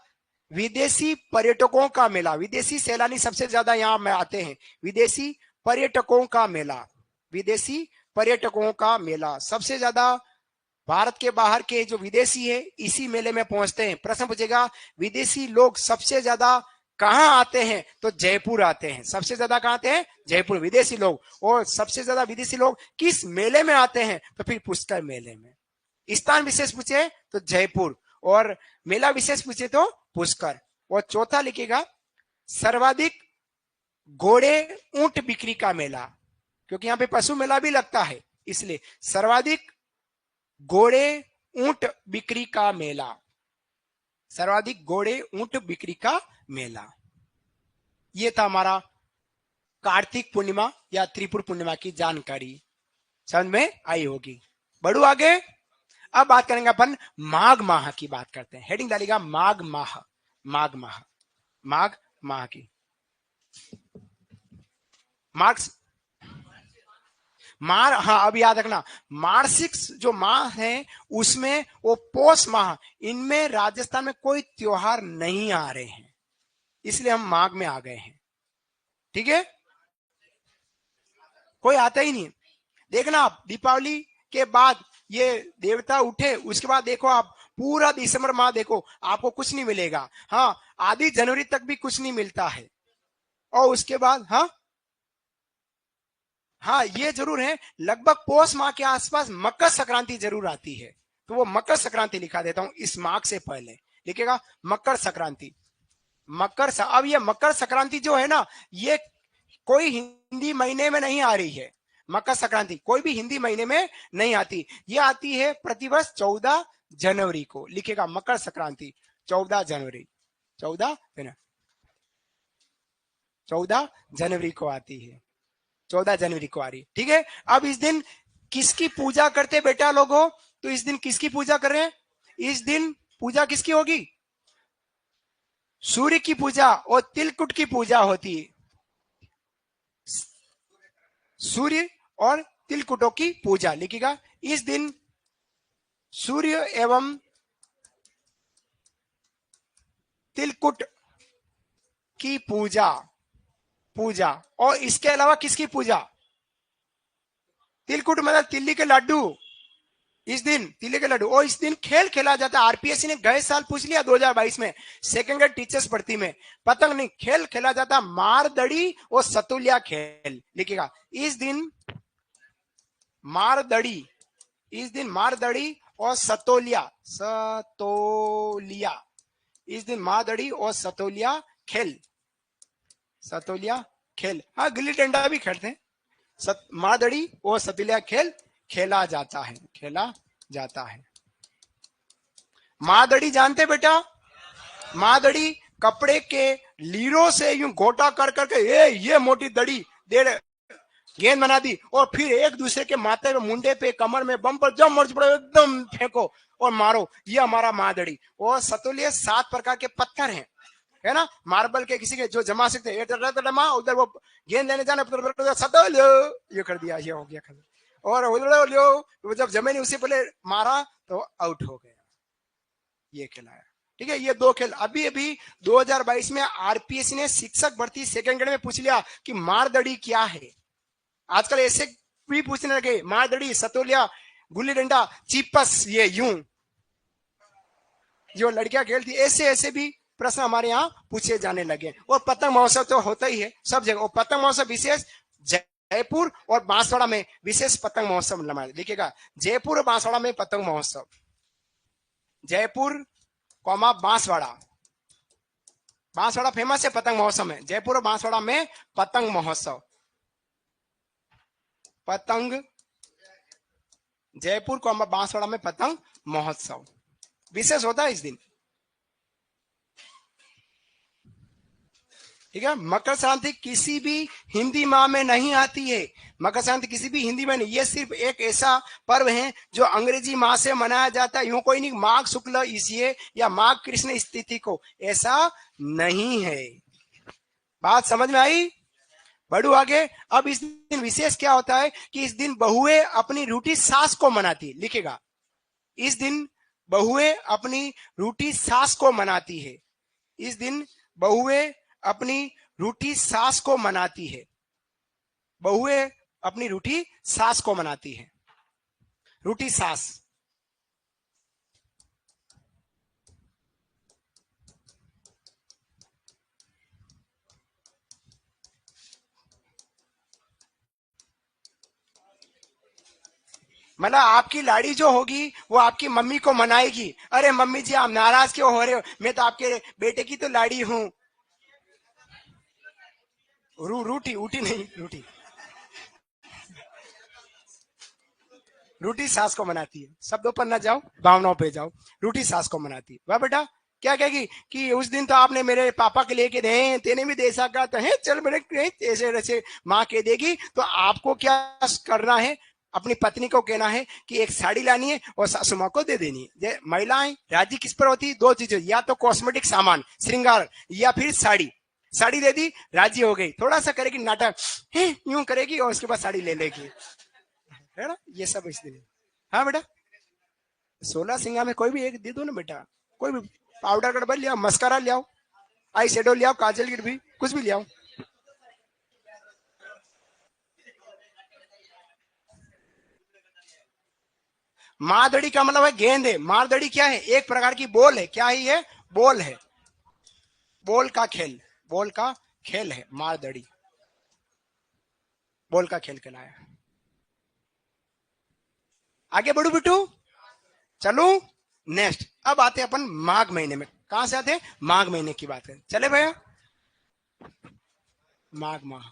विदेशी पर्यटकों का मेला। विदेशी सैलानी सबसे ज्यादा यहाँ में आते हैं, विदेशी पर्यटकों का मेला। विदेशी पर्यटकों का मेला, सबसे ज्यादा भारत के बाहर के जो विदेशी है इसी मेले में पहुंचते हैं। प्रश्न पूछेगा विदेशी लोग सबसे ज्यादा कहां आते हैं? तो जयपुर आते हैं। सबसे ज्यादा कहां आते हैं? जयपुर, विदेशी लोग। और सबसे ज्यादा विदेशी लोग किस मेले में आते हैं? तो फिर पुष्कर मेले में। स्थान विशेष पूछे तो जयपुर, और मेला विशेष पूछे तो पुष्कर। और चौथा लिखेगा सर्वाधिक घोड़े ऊंट बिक्री का मेला, क्योंकि यहाँ पे पशु मेला भी लगता है, इसलिए सर्वाधिक घोड़े ऊंट बिक्री का मेला। सर्वाधिक घोड़े ऊंट बिक्री का मेला। ये था हमारा कार्तिक पूर्णिमा या त्रिपुर पूर्णिमा की जानकारी, समझ में आई होगी। बढ़ू आगे। अब बात करेंगे अपन माघ माह की, बात करते हैं। हेडिंग डालेगा माघ माह, माघ माह, माघ माह की। मार्क्स मार, हाँ अब याद रखना, मार्सिक जो माह है उसमें वो पौष माह, इनमें राजस्थान में कोई त्योहार नहीं आ रहे हैं, इसलिए हम माघ में आ गए हैं। ठीक है, कोई आता ही नहीं। देखना आप दीपावली के बाद ये देवता उठे, उसके बाद देखो आप पूरा दिसंबर माह देखो, आपको कुछ नहीं मिलेगा। हाँ, आधी जनवरी तक भी कुछ नहीं मिलता है, और उसके बाद हाँ ये जरूर है, लगभग पौष माह के आसपास मकर संक्रांति जरूर आती है, तो वो मकर संक्रांति लिखा देता हूं इस माघ से पहले। लिखेगा मकर संक्रांति। अब ये मकर संक्रांति जो है ना, ये कोई हिंदी महीने में नहीं आ रही है। मकर संक्रांति कोई भी हिंदी महीने में नहीं आती, ये आती है प्रतिवर्ष 14 जनवरी को। लिखेगा मकर संक्रांति 14 जनवरी, 14 जनवरी को आती है, 14 जनवरी को आ रही है। ठीक है, अब इस दिन किसकी पूजा करते बेटा लोगों? तो इस दिन किसकी पूजा कर रहे हैं? इस दिन पूजा किसकी होगी? सूर्य की पूजा और तिलकुट की पूजा होती है। सूर्य और तिलकुटों की पूजा। लिखिएगा इस दिन सूर्य एवं तिलकुट की पूजा, और इसके अलावा किसकी पूजा? तिलकुट मतलब तिल्ली के लड्डू, इस दिन तिल्ली के लड्डू। और इस दिन खेल खेला जाता है। आरपीएससी ने गए साल पूछ लिया 2022 में सेकंड ग्रेड टीचर्स भर्ती में, पतंग नहीं, खेल खेला जाता मारदड़ी और सतोलिया खेल। लिखिएगा इस दिन मारदड़ी, इस दिन मारदड़ी और सतोलिया, इस दिन मारदड़ी और सतोलिया खेल, सतोलिया खेल। हाँ, गिल्ली डंडा भी खेलते हैं। मारदड़ी और सतोलिया खेल खेला जाता है, खेला जाता है। मारदड़ी जानते बेटा? मारदड़ी कपड़े के लीरों से यूं गोटा कर करके ये मोटी दड़ी दे गेंद बना दी, और फिर एक दूसरे के माथे पे, मुंडे पे, कमर में, बम पर जब मर्ज पड़े एकदम फेंको और मारो, ये हमारा मारदड़ी। और सतोलिया 7 प्रकार के पत्थर हैं, है ना, मार्बल के किसी के जो जमा सकते हैं, उधर वो गेंद लेने जाना, सतो लो, ये कर दिया, ये हो गया खत्म। और उधर लो, वो जब जमीन उसी पहले मारा तो आउट हो गया, ये खिलाया। ठीक है, ये दो खेल। अभी अभी 2022 में आरपीएससी ने शिक्षक भर्ती सेकंड ग्रेड में पूछ लिया कि मारदड़ी क्या है। आजकल ऐसे भी पूछने लगे, मारदड़ी, सतोलिया, गुल्ली डंडा, चीपस, ये यूं जो लड़कियां खेलती, ऐसे ऐसे भी प्रश्न हमारे यहाँ पूछे जाने लगे। और पतंग महोत्सव तो होता ही है सब जगह। और पतंग महोत्सव विशेष जयपुर और बांसवाड़ा में विशेष पतंग महोत्सव लिखेगा, जयपुर और बांसवाड़ा में पतंग महोत्सव। जयपुर कौमा बांसवाड़ा, बांसवाड़ा फेमस है पतंग महोत्सव में, जयपुर और बांसवाड़ा में पतंग महोत्सव। पतंग जयपुर कौमा बांसवाड़ा में पतंग महोत्सव विशेष होता है इस दिन। ठीक है, मकर संक्रांति किसी भी हिंदी माह में नहीं आती है। मकर संक्रांति किसी भी हिंदी में नहीं, ये सिर्फ एक ऐसा पर्व है जो अंग्रेजी माह से मनाया जाता है। यूं कोई नहीं माघ शुक्ल इसलिए या माघ कृष्ण इस तिथि को, ऐसा नहीं है। बात समझ में आई? बढ़ू आगे। अब इस दिन विशेष क्या होता है कि इस दिन बहुएं अपनी रूठी सास को मनाती, लिखेगा, इस दिन बहुएं अपनी रूठी सास को मनाती है। इस दिन बहुएं अपनी रूठी सास को मनाती है। बहुएं अपनी रूठी सास को मनाती है। रूठी सास, मतलब आपकी लाड़ी जो होगी वो आपकी मम्मी को मनाएगी, अरे मम्मी जी आप नाराज क्यों हो रहे हो, मैं तो आपके बेटे की तो लाड़ी हूं। रूठी, ऊटी नहीं, रूठी, रूठी सास को मनाती है। शब्दों पर ना जाओ, भावनाओं पे जाओ। रूठी सास को मनाती है। वाह बेटा, क्या कहेगी कि उस दिन तो आपने मेरे पापा के लेके दे, तेने भी दे सका तो है, चल मेरे ऐसे ऐसे माँ कह देगी। तो आपको क्या करना है, अपनी पत्नी को कहना है कि एक साड़ी लानी है और सासू माँ को दे देनी है। महिलाएं राजी किस पर होती है? दो चीजें, या तो कॉस्मेटिक सामान श्रृंगार, या फिर साड़ी। साड़ी दे दी, राजी हो गई, थोड़ा सा करेगी नाटक, यूं करेगी और उसके बाद साड़ी ले लेगी, है ना, ये सब इसलिए। हाँ बेटा, 16 सिंगा में कोई भी एक दे दो ना बेटा, कोई भी पाउडर गड़बड़ ले आओ, मस्कारा ले आओ, आई शेडो ले आओ, काजल की भी कुछ भी ले आओ। मारदड़ी का मतलब है गेंद है। मारदड़ी क्या है? एक प्रकार की बॉल है। क्या है ये? बॉल है। बॉल का खेल, बॉल का खेल है मारदड़ी, बॉल का खेल कहलाया। आगे बढ़ू बिटू, चलू नेक्स्ट। अब आते हैं अपन माघ महीने में। कहां से आते हैं? माघ महीने की बात करें, चले भैया। माघ माह,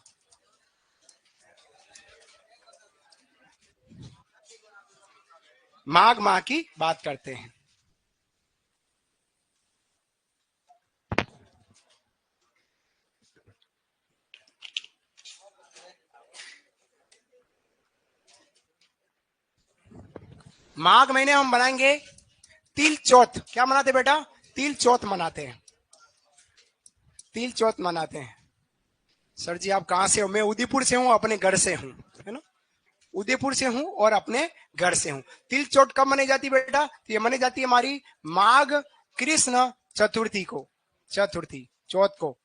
माघ माह की बात करते हैं। माघ महीने हम बनाएंगे तिल चौथ। क्या मनाते बेटा? तिल चौथ मनाते हैं। तिल चौथ मनाते हैं। सर जी आप कहां से हो? मैं उदयपुर से हूं, अपने घर से हूं, है ना, उदयपुर से हूं और अपने घर से हूं। तिल चौथ कब मनाई जाती बेटा? तो ये मनाई जाती है हमारी माघ कृष्ण चतुर्थी को, चतुर्थी चौथ को।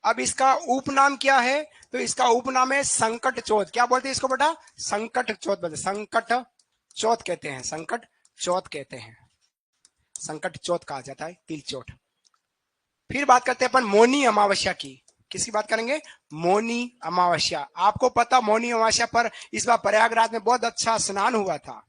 अब इसका उपनाम क्या है? तो इसका उपनाम है संकट चौथ। क्या बोलते हैं इसको बेटा? संकट चौथ बोलते, संकट चौथ कहते हैं, संकट चौथ कहते हैं, संकट चौथ कहा जाता है तिल चौथ। फिर बात करते हैं अपन मौनी अमावस्या की। किसकी बात करेंगे? मौनी अमावस्या। आपको पता मौनी अमावस्या पर इस बार प्रयागराज में बहुत अच्छा स्नान हुआ था,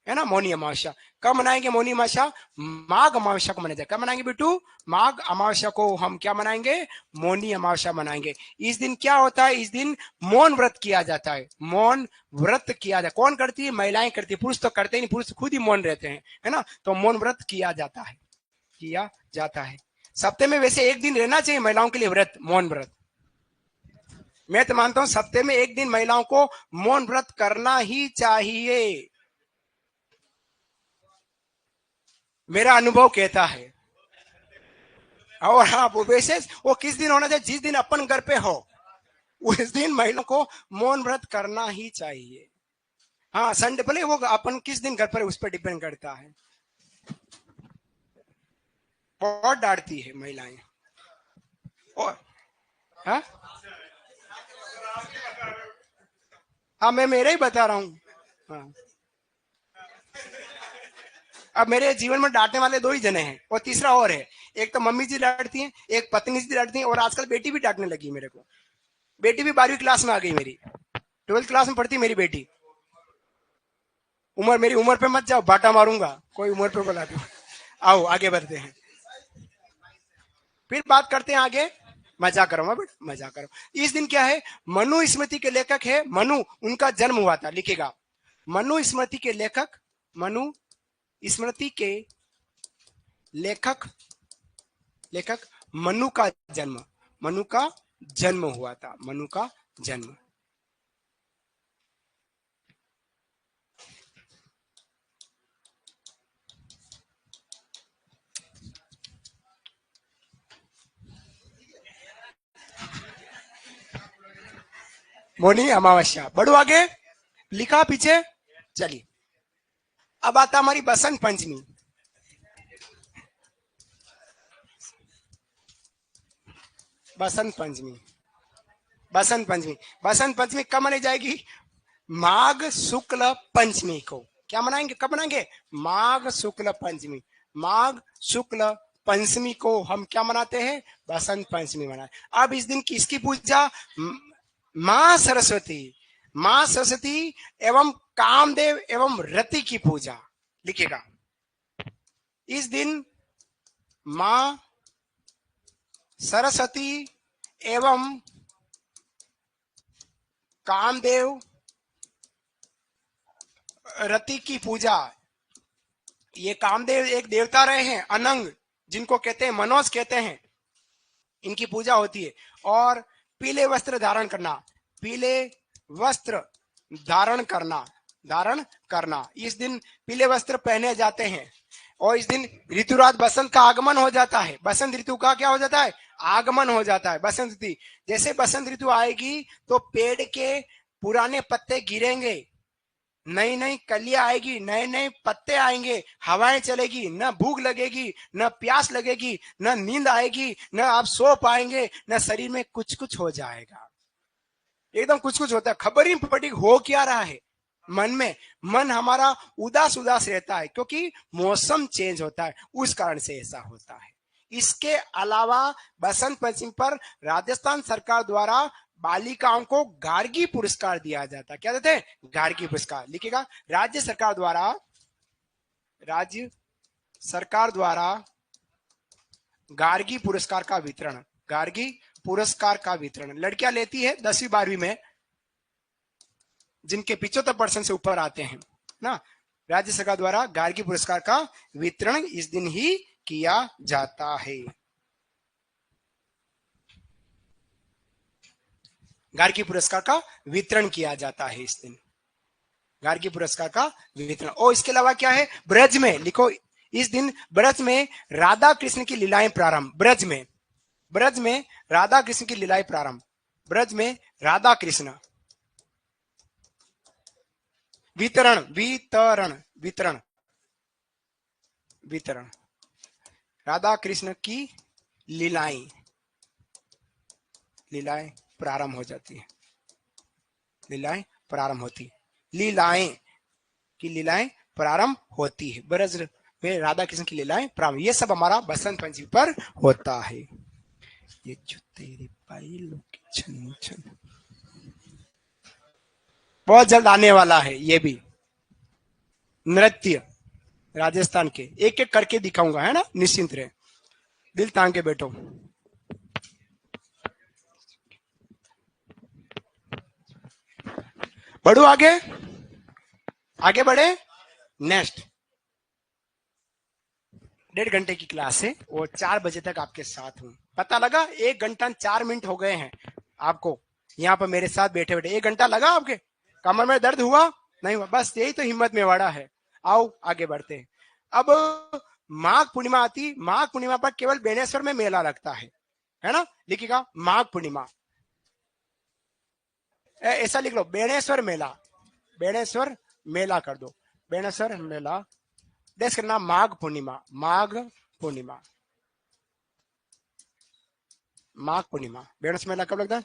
है ना। मौनी अमावस्या कब मनाएंगे? मौनी अमावस्या माघ अमावस्या को मनाएंगे। कब मनाएंगे बेटू? माघ अमावस्या को हम क्या मनाएंगे? मौनी अमावस्या मनाएंगे। इस दिन क्या होता है? इस दिन मौन व्रत किया जाता है। मौन व्रत किया जाता है। कौन करती है? महिलाएं करती है, पुरुष तो करते ही नहीं, पुरुष खुद ही मौन रहते हैं, है ना। तो मौन व्रत किया जाता है, किया जाता है। सप्ताह में वैसे एक दिन रहना चाहिए महिलाओं के लिए व्रत, मौन व्रत। मैं तो मानता हूं सप्ताह में एक दिन महिलाओं को मौन व्रत करना ही चाहिए, मेरा अनुभव कहता है। और हाँ, वो विशेष वो किस दिन होना चाहिए? जिस दिन अपन घर पे हो उस दिन महिलाओं को मौन व्रत करना ही चाहिए। हाँ, संडे भले वो अपन किस दिन घर पर है उस पर डिपेंड करता है। बहुत डांटती है महिलाएं। और हाँ हाँ, मैं मेरे ही बता रहा हूँ। हाँ, अब मेरे जीवन में डांटने वाले दो ही जने हैं और तीसरा और है। एक तो मम्मी जी डांटती हैं, एक पत्नी जी डांटती हैं, और आजकल बेटी भी डांटने लगी मेरे को। बेटी भी 12वीं क्लास में आ गई मेरी, 12th क्लास में पढ़ती मेरी बेटी। उम्र, मेरी उम्र पे मत जाओ, बाटा मारूंगा, कोई उम्र पे बुला दो। आओ आगे बढ़ते हैं, फिर बात करते हैं आगे। मजा करो मैं बेटा, मजा करो। इस दिन क्या है? मनु स्मृति के लेखक है मनु, उनका जन्म हुआ था, लिखेगा। मनु स्मृति के लेखक, मनु स्मृति के लेखक, लेखक मनु का जन्म, मनु का जन्म हुआ था, मनु का जन्म। मोनी अमावस्या, बढ़ो आगे, लिखा पीछे। चलिए, अब आता हमारी बसंत पंचमी। बसंत पंचमी, बसंत पंचमी, बसंत पंचमी कब मनाई जाएगी? माघ शुक्ल पंचमी को। क्या मनाएंगे? कब मनाएंगे? माघ शुक्ल पंचमी। माघ शुक्ल पंचमी को हम क्या मनाते हैं? बसंत पंचमी मनाए। अब इस दिन किसकी पूजा? माँ सरस्वती, माँ सरस्वती एवं कामदेव एवं रति की पूजा, लिखेगा। इस दिन माँ सरस्वती एवं कामदेव रति की पूजा। ये कामदेव एक देवता रहे हैं, अनंग, जिनको कहते हैं, मनोज कहते हैं, इनकी पूजा होती है। और पीले वस्त्र धारण करना, पीले वस्त्र धारण करना, धारण करना, इस दिन पीले वस्त्र पहने जाते हैं। और इस दिन ऋतुराज बसंत का आगमन हो जाता है। बसंत ऋतु का क्या हो जाता है? आगमन हो जाता है। बसंत ऋतु, जैसे बसंत ऋतु आएगी तो पेड़ के पुराने पत्ते गिरेंगे, नई नई कलियां आएगी, नए नए पत्ते आएंगे, हवाएं चलेगी, न भूख लगेगी, न प्यास लगेगी, न नींद आएगी, न आप सो पाएंगे, न शरीर में कुछ कुछ हो जाएगा। एकदम कुछ कुछ होता है, खबर ही पड़ी हो क्या रहा है मन में। मन हमारा उदास उदास रहता है क्योंकि मौसम चेंज होता है, उस कारण से ऐसा होता है। इसके अलावा बसंत पंचमी पर राजस्थान सरकार द्वारा बालिकाओं को गार्गी पुरस्कार दिया जाता है। क्या देते हैं? गार्गी पुरस्कार, लिखिएगा। राज्य सरकार द्वारा, राज्य सरकार द्वारा गार्गी पुरस्कार का वितरण, गार्गी पुरस्कार का वितरण लड़कियां लेती है 10वीं 12वीं में, जिनके 75% से ऊपर आते हैं ना। राज्य सरकार द्वारा गार्गी पुरस्कार का वितरण इस दिन ही किया जाता है। गार्गी पुरस्कार का वितरण किया जाता है इस दिन, गार्गी पुरस्कार का वितरण। और इसके अलावा क्या है? ब्रज में, लिखो, इस दिन ब्रज में राधा कृष्ण की लीलाएं प्रारंभ। ब्रज में, ब्रज में राधा कृष्ण की लीलाएं प्रारंभ। ब्रज में राधा कृष्ण, वितरण, वितरण, वितरण, वितरण, राधा कृष्ण की लीलाएं, लीलाएं प्रारंभ हो जाती है, लीलाएं प्रारंभ होती, लीलाएं की लीलाएं प्रारंभ होती है। ब्रज में राधा कृष्ण की लीलाएं प्रारंभ, ये सब हमारा बसंत पंचमी पर होता है। ये जो तेरे पायलों की छन छन, बहुत जल्द आने वाला है ये भी नृत्य राजस्थान के, एक एक करके दिखाऊंगा, है ना, निश्चिंत रहे, दिल तांग के बैठो। बढ़ो आगे, आगे बढ़े। नेक्स्ट 1.5 घंटे की क्लास है और 4 बजे तक आपके साथ हूं। पता लगा 1 घंटा 4 मिनट हो गए हैं आपको यहाँ पर मेरे साथ बैठे बैठे। 1 घंटा लगा आपके? कमर में दर्द हुआ? नहीं हुआ? बस यही तो हिम्मत में वाड़ा है। आओ आगे बढ़ते हैं। अब माघ पूर्णिमा आती, माघ पूर्णिमा पर केवल बेणेश्वर में मेला लगता है ना, लिखिएगा माघ पूर्णिमा, ऐसा लिख लो, बेणेश्वर मेला, बेणेश्वर मेला कर दो, बेणेश्वर मेला, देश करना माघ पूर्णिमा, माघ पूर्णिमा, माघ पूर्णिमा, बेणेश्वर मेला कब लगता है,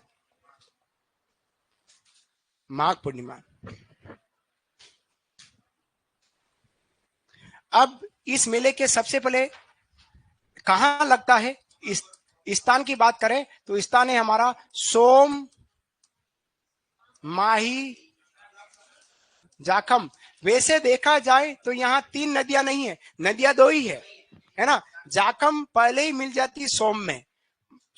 माघ पूर्णिमा। अब इस मेले के सबसे पहले कहां लगता है, इस स्थान की बात करें तो स्थान है हमारा सोम, माही, जाखम। वैसे देखा जाए तो यहाँ 3 नदियां नहीं है, नदियां 2 ही है ना। जाखम पहले ही मिल जाती सोम में,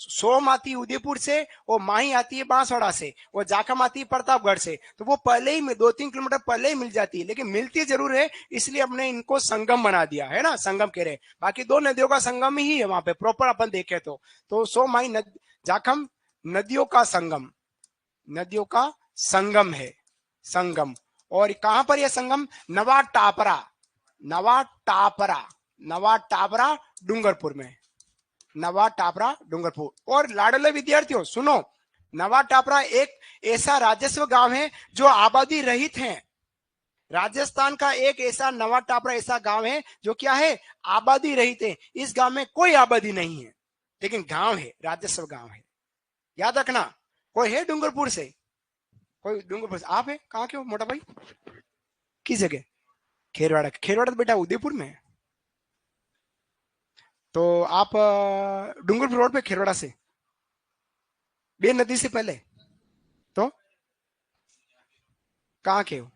सोम आती है उदयपुर से, और माही आती है बांसवाड़ा से, और जाखम आती है प्रतापगढ़ से, तो वो पहले ही 2-3 किलोमीटर पहले ही मिल जाती है, लेकिन मिलती जरूर है, इसलिए हमने इनको संगम बना दिया है ना, संगम कह रहे, बाकी 2 नदियों का संगम ही है वहां पे प्रॉपर अपन देखे तो सोम माही जाखम नदियों का संगम, नदियों का संगम है, संगम। और कहां पर यह संगम, नवा टापरा, नवा टापरा, नवा टापरा डूंगरपुर में, नवा टापरा डूंगरपुर। और लाडले विद्यार्थियों सुनो, नवा टापरा एक ऐसा राजस्व गांव है जो आबादी रहित है, राजस्थान का एक ऐसा नवा टापरा ऐसा गांव है जो क्या है, आबादी रहित है। इस गांव में कोई आबादी नहीं है, लेकिन गांव है, राजस्व गांव है, याद रखना। कोई है डूंगरपुर से, कोई डूंगरपुर से, आप है कहाँ के हो मोटा भाई, किस जगह, खेरवाड़ा, खेरवाड़ा तो बेटा उदयपुर में है, तो आप डूंगरपुर रोड पे खेरवाड़ा से, बे नदी से पहले, तो कहाँ के हो,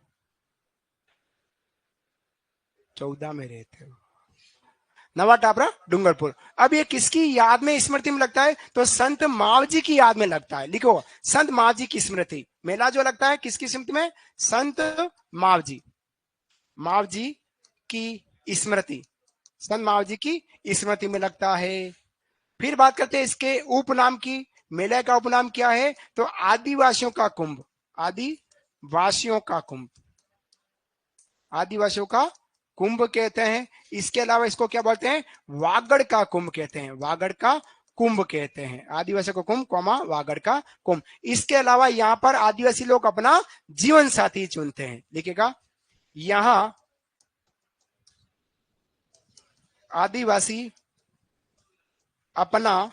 14 में रहते हो, नवा टापरा डूंगरपुर। अब ये किसकी याद में स्मृति में लगता है, तो संत मावजी की याद में लगता है, लिखो संत मावजी की स्मृति, मेला जो लगता है किसकी स्मृति में, संत मावजी, मावजी की स्मृति, संत मावजी की स्मृति में लगता है। फिर बात करते हैं इसके उपनाम की, मेले का उपनाम क्या है, तो आदिवासियों का कुंभ, आदिवासियों का कुंभ, आदिवासियों का कुंभ कहते हैं। इसके अलावा इसको क्या बोलते हैं, वागड़ का कुंभ कहते हैं, वागड़ का कुंभ कहते हैं, आदिवासी को कुंभ कौमा वागड़ का कुंभ। इसके अलावा यहाँ पर आदिवासी लोग अपना जीवन साथी चुनते हैं, लिखेगा यहाँ आदिवासी अपना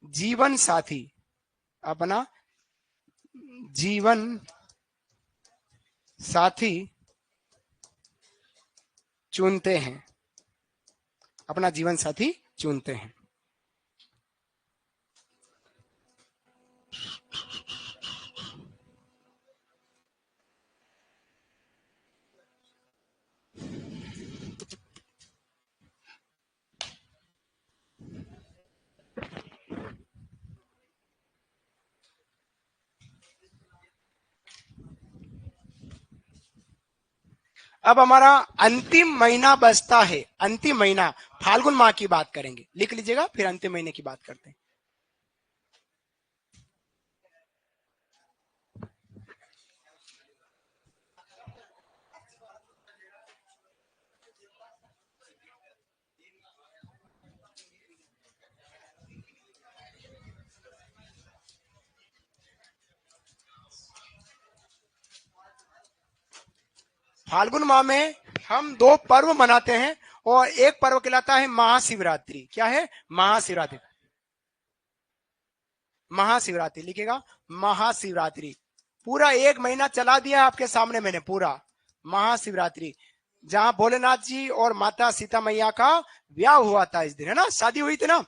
जीवन साथी, अपना जीवन साथी चुनते हैं, अपना जीवन साथी चुनते हैं। अब हमारा अंतिम महीना बचता है, अंतिम महीना फाल्गुन माह की बात करेंगे, लिख लीजिएगा, फिर अंतिम महीने की बात करते हैं। फाल्गुन माह में हम 2 पर्व मनाते हैं, और एक पर्व कहलाता है महाशिवरात्रि। क्या है, महाशिवरात्रि, महाशिवरात्रि लिखेगा, महाशिवरात्रि। पूरा 1 महीना चला दिया आपके सामने मैंने, पूरा महाशिवरात्रि, जहां भोलेनाथ जी और माता सीता मैया का ब्याह हुआ था इस दिन, है ना, शादी हुई थी ना।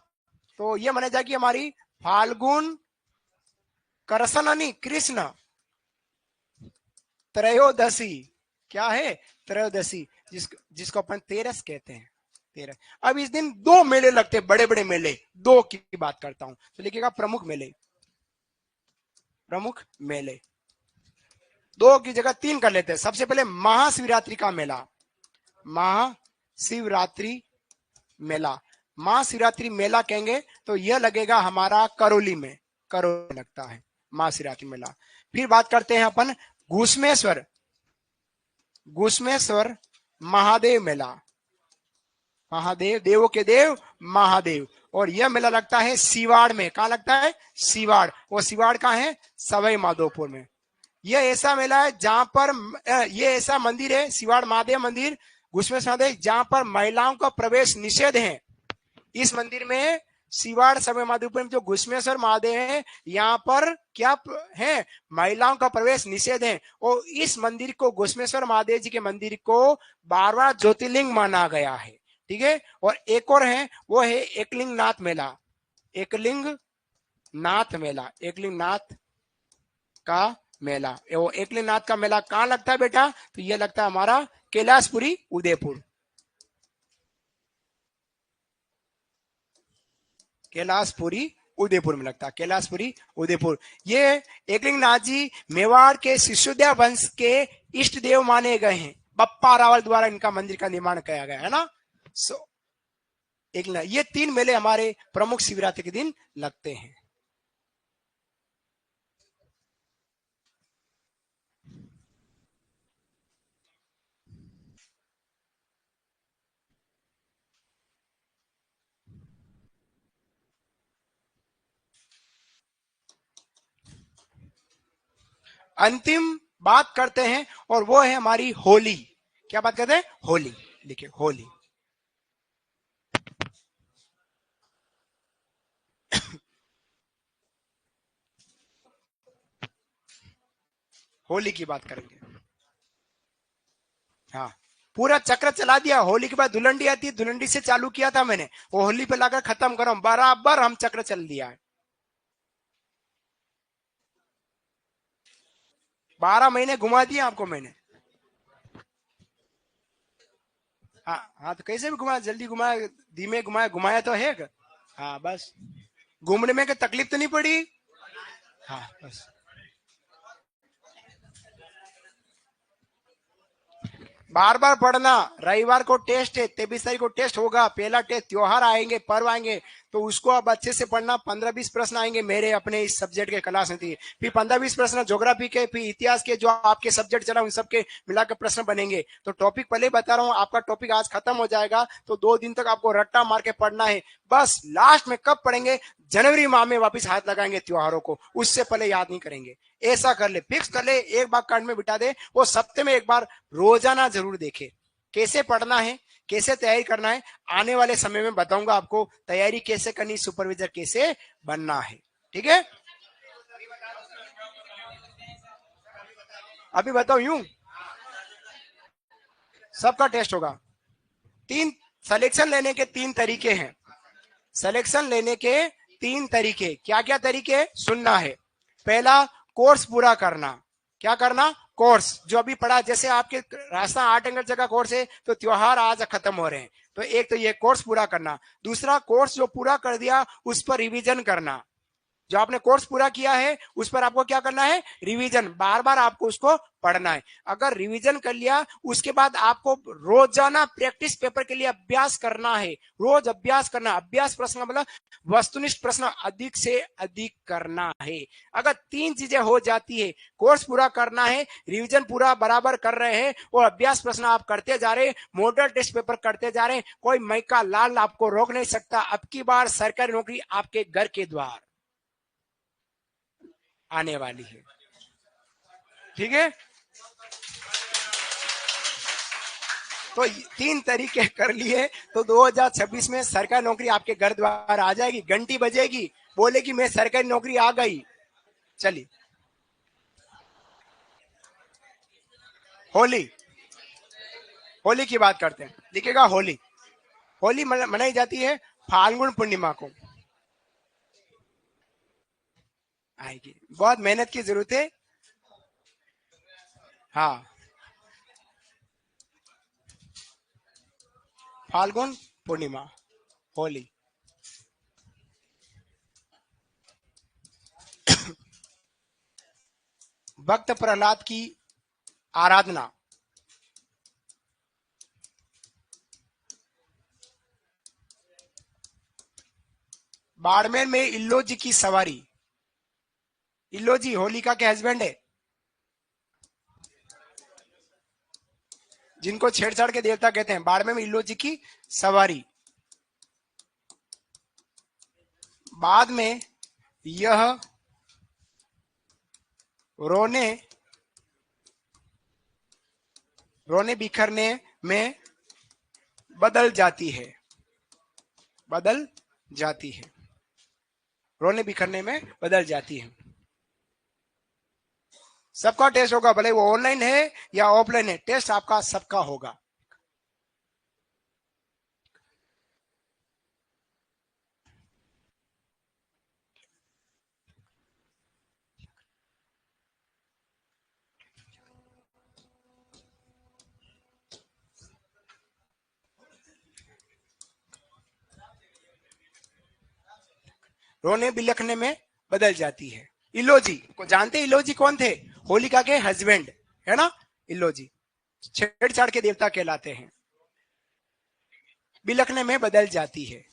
तो ये माना जाएगी हमारी फाल्गुन करसननी कृष्ण त्रयोदशी, क्या है, त्रयोदशी, जिसको अपन तेरस कहते हैं, तेरस। अब इस दिन 2 मेले लगते हैं, बड़े बड़े मेले, 2 की बात करता हूं, तो लिखिएगा प्रमुख मेले, प्रमुख मेले, 2 की जगह 3 कर लेते हैं। सबसे पहले महाशिवरात्रि का मेला, महाशिवरात्रि मेला, महाशिवरात्रि मेला कहेंगे तो यह लगेगा हमारा करौली में, करौली लगता है महाशिवरात्रि मेला। फिर बात करते हैं अपन घुश्मेश्वर, घुश्मेश्वर महादेव मेला, महादेव, देवों के देव महादेव। और यह मेला लगता है सिवाड़ में। कहाँ लगता है? सिवाड़। वो सिवाड़ कहाँ है? सवाई माधोपुर में। यह ऐसा मेला है जहां पर ये ऐसा मंदिर है, सिवाड़ महादेव मंदिर, घुसमेश्वर महादेव, जहां पर महिलाओं का प्रवेश निषेध है। इस मंदिर में सिवाड़ समय माधोपुर में जो घुसमेश्वर महादेव है, यहाँ पर क्या है? महिलाओं का प्रवेश निषेध है। और इस मंदिर को, घुसमेश्वर महादेव जी के मंदिर को 12वां ज्योतिर्लिंग माना गया है। ठीक है। और एक और है, वो है एकलिंग नाथ मेला। एकलिंग नाथ मेला, एकलिंग नाथ का मेला। वो एकलिंग नाथ का मेला कहाँ लगता है बेटा? तो ये लगता है हमारा कैलाशपुरी उदयपुर। कैलाशपुरी उदयपुर में लगता है, कैलाशपुरी उदयपुर। ये एकलिंग नाथ जी मेवाड़ के सिसोदिया वंश के इष्ट देव माने गए हैं। बप्पा रावल द्वारा इनका मंदिर का निर्माण किया गया है ना। एक ये 3 मेले हमारे प्रमुख शिवरात्रि के दिन लगते हैं। अंतिम बात करते हैं और वो है हमारी होली। क्या बात करते हैं? होली। देखिए होली, होली की बात करेंगे। हाँ, पूरा चक्र चला दिया। होली के बाद धुलंडी आती है, धुलंडी से चालू किया था मैंने, वो होली पे लाकर खत्म करो, बराबर हम चक्र चल दिया है। 12 महीने घुमा दिए आपको मैंने। हाँ हाँ, तो कैसे भी घुमाया, जल्दी घुमाया, धीमे घुमाया, घुमाया तो है। हाँ बस, घूमने में कोई तकलीफ तो नहीं पड़ी। हाँ बस, बार बार पढ़ना। रविवार को टेस्ट है, 23 तारीख को टेस्ट होगा, पहला टेस्ट, त्योहार आएंगे, पर्व आएंगे, तो उसको अब अच्छे से पढ़ना। 15-20 प्रश्न आएंगे मेरे अपने इस सब्जेक्ट के, कला संस्कृति। फिर 15-20 प्रश्न ज्योग्राफी के, फिर इतिहास के, जो आपके सब्जेक्ट चला उन सबके मिलाकर प्रश्न बनेंगे। तो टॉपिक पहले बता रहा हूँ, आपका टॉपिक आज खत्म हो जाएगा, तो 2 दिन तक आपको रट्टा मार के पढ़ना है। बस लास्ट में कब पढ़ेंगे? जनवरी माह में वापिस हाथ लगाएंगे त्योहारों को, उससे पहले याद नहीं करेंगे। ऐसा कर ले, फिक्स कर ले, एक बार कांड में बिठा दे। वो सप्ते में एक बार रोजाना जरूर देखे। कैसे पढ़ना है, कैसे तैयारी करना है, आने वाले समय में बताऊंगा आपको। तैयारी कैसे करनी, सुपरवाइजर कैसे बनना है। ठीक है, अभी बताओ यूं, सबका टेस्ट होगा। 3 सिलेक्शन लेने के 3 तरीके हैं। सिलेक्शन लेने के 3 तरीके, क्या क्या तरीके? सुनना है। पहला, कोर्स पूरा करना। क्या करना? कोर्स जो अभी पढ़ा। जैसे आपके राजस्थान आर्ट एंड कल्चर का कोर्स है, तो त्योहार आज खत्म हो रहे हैं, तो एक तो ये कोर्स पूरा करना। दूसरा, कोर्स जो पूरा कर दिया उस पर रिवीजन करना। जो आपने कोर्स पूरा किया है उस पर आपको क्या करना है? रिवीजन, बार बार आपको उसको पढ़ना है। अगर रिवीजन कर लिया, उसके बाद आपको रोजाना प्रैक्टिस पेपर के लिए अभ्यास करना है। रोज अभ्यास करना। अभ्यास प्रश्न मतलब वस्तुनिष्ठ प्रश्न अधिक से अधिक करना है। अगर 3 चीजें हो जाती है, कोर्स पूरा करना है, रिवीजन पूरा बराबर कर रहे हैं, और अभ्यास प्रश्न आप करते जा रहे हैं, मॉडल टेस्ट पेपर करते जा रहे हैं, कोई मैका लाल आपको रोक नहीं सकता। अब की बार सरकारी नौकरी आपके घर के द्वार आने वाली है। ठीक है, तो 3 तरीके कर लिए, तो 2026 में सरकारी नौकरी आपके घर द्वार आ जाएगी। घंटी बजेगी, बोलेगी मैं सरकारी नौकरी आ गई। चलिए, होली, होली की बात करते हैं। लिखेगा होली। होली मनाई जाती है फाल्गुन पूर्णिमा को। आएगी, बहुत मेहनत की जरूरत है। हाँ, फाल्गुन पूर्णिमा, होली। भक्त प्रहलाद की आराधना। बाड़मेर में इल्लो जी की सवारी। इल्लो जी होलिका के हस्बैंड है। जिनको छेड़छाड़ के देवता कहते हैं। बाड़मेर में इल्लो जी की सवारी। बाद में यह रोने बिखरने में बदल जाती है, बदल जाती है, रोने बिखरने में बदल जाती है। सबका टेस्ट होगा, भले वो ऑनलाइन है या ऑफलाइन है, टेस्ट आपका सबका होगा। रोने बिलखने में बदल जाती है। इलोजी को जानते, इलोजी कौन थे? होलिका के हस्बैंड है ना, इलोजी छेड़छाड़ के देवता कहलाते हैं। बिलखने में बदल जाती है,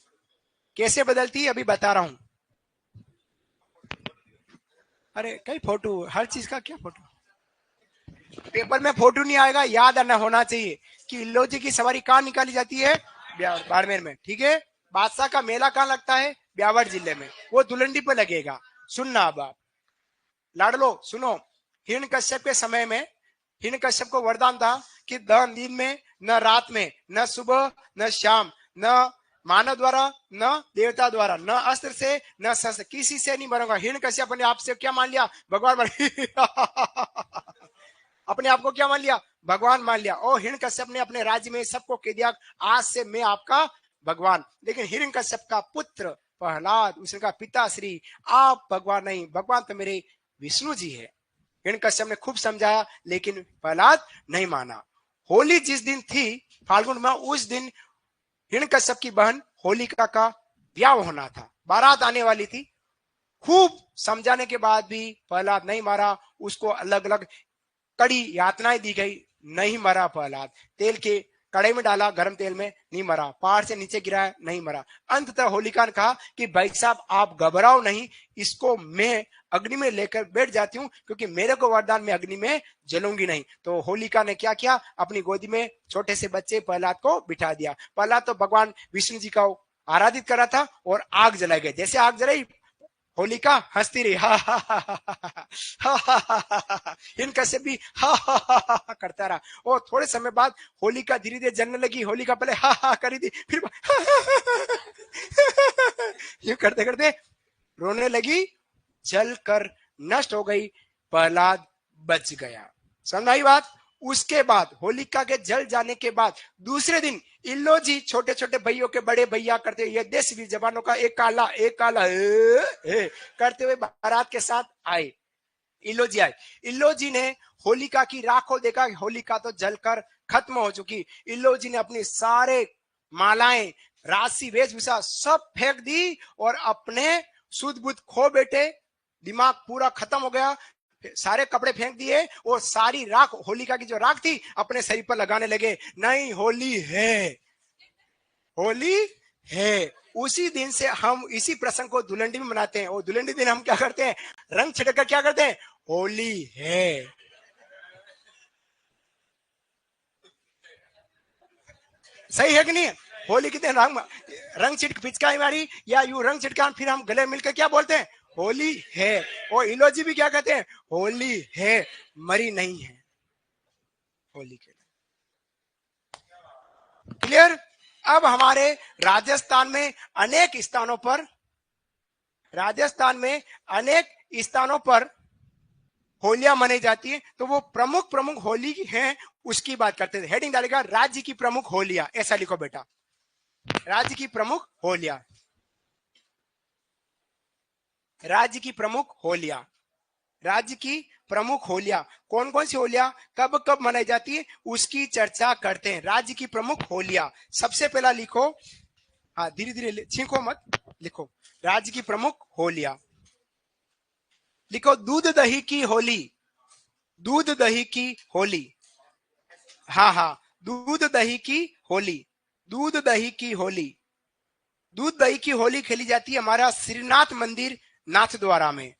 कैसे बदलती है अभी बता रहा हूं। अरे कई फोटो, हर चीज का क्या फोटो, पेपर में फोटो नहीं आएगा, याद आना होना चाहिए कि इल्लोजी की सवारी कहाँ निकाली जाती है, बाड़मेर में, ठीक है। बादशाह का मेला कहाँ लगता है, ब्यावर जिले में, वो दुलंडी पे लगेगा। सुनना अब आप लाडलो सुनो, हिरण्यकश्यप के समय में हिरण्यकश्यप को वरदान था कि न दिन में न रात में, न सुबह न शाम, न मानव द्वारा न देवता द्वारा, न अस्त्र से न शस्त्र, किसी से नहीं मरूंगा। हिरण्यकश्यप अपने आप से क्या मान लिया, भगवान अपने आप को क्या मान लिया, भगवान मान लिया। और हिरण्यकश्यप ने अपने राज्य में सबको कह दिया आज से मैं आपका भगवान। लेकिन हिरण्यकश्यप का पुत्र प्रहलाद, उसने कहा पिताश्री आप भगवान नहीं, भगवान तो मेरे विष्णु जी है। हिरण्यकश्यप ने खूब समझाया लेकिन प्रहलाद नहीं माना। होली जिस दिन थी फाल्गुन में, उस दिन हिरण्यकश्यप की बहन होलिका का ब्याह होना था, बारात आने वाली थी। खूब समझाने के बाद भी प्रहलाद नहीं मारा, उसको अलग अलग कड़ी यातनाएं दी गई, नहीं मरा प्रहलाद। तेल के कड़ाई में डाला गर्म तेल में, नहीं मरा। पहाड़ से नीचे गिराया, नहीं मरा। अंततः होलिका ने कहा कि भाई साहब आप घबराओ नहीं, इसको मैं अग्नि में लेकर बैठ जाती हूँ, क्योंकि मेरे को वरदान में अग्नि में जलूंगी नहीं। तो होलिका ने क्या किया, अपनी गोदी में छोटे से बच्चे प्रहलाद को बिठा दिया। प्रहलाद तो भगवान विष्णु जी का आराधित करा था, और आग जलाई गई। जैसे आग जलाई, होलिका हंसती रही, हा हा हा हा हा, इनका से भी हा हा हा करता रहा। और थोड़े समय बाद होलिका धीरे धीरे जलने लगी। होलिका पहले हा हा करी थी, फिर यूं करते करते रोने लगी, जल कर नष्ट हो गई, प्रहलाद बच गया। समझ आई बात। उसके बाद होलिका के जल जाने के बाद दूसरे दिन इल्लोजी छोटे छोटे भाइयों के बड़े भैया करते हुए, देश वीर जवानों का एक काला करते हुए बारात के साथ आए। इल्लोजी आए। इल्लोजी ने होलिका की राख को देखा, होलिका तो जलकर खत्म हो चुकी। इल्लोजी ने अपनी सारे मालाएं, राशि, वेशभूषा सब फेंक दी और अपने सुध बुध खो बैठे, दिमाग पूरा खत्म हो गया। सारे कपड़े फेंक दिए और सारी राख, होलिका की जो राख थी, अपने शरीर पर लगाने लगे। नहीं, होली है, होली है। उसी दिन से हम इसी प्रसंग को धुलंडी में मनाते हैं। और धुलंडी दिन हम क्या करते हैं, रंग छिड़कर क्या करते हैं, होली है। सही है कि नहीं? होली के दिन रंग छिटक पिचकारी मारी या यू रंग छिटका, फिर हम गले मिलकर क्या बोलते हैं, होली है। और इलोजी भी क्या कहते हैं, होली है, मरी नहीं है होली के लिए। क्लियर? अब हमारे राजस्थान में अनेक स्थानों पर, राजस्थान में अनेक स्थानों पर होलियां मनाई जाती है। तो वो प्रमुख प्रमुख होली हैं, उसकी बात करते थे। हेडिंग डालेगा राज्य की प्रमुख होलियां, ऐसा लिखो बेटा, राज्य की प्रमुख होलियां, राज्य की प्रमुख होलियां, राज्य की प्रमुख होलियां। कौन कौन सी होलियां कब कब मनाई जाती है उसकी चर्चा करते हैं। राज्य की प्रमुख होलियां, सबसे पहला लिखो, हाँ धीरे धीरे छींको मत, लिखो राज्य की प्रमुख होलियां। लिखो दूध दही की होली, दूध दही की होली, हाँ हाँ, दूध दही की होली, दूध दही की होली। दूध दही की होली खेली जाती है हमारा श्रीनाथ मंदिर नाथद्वारा में।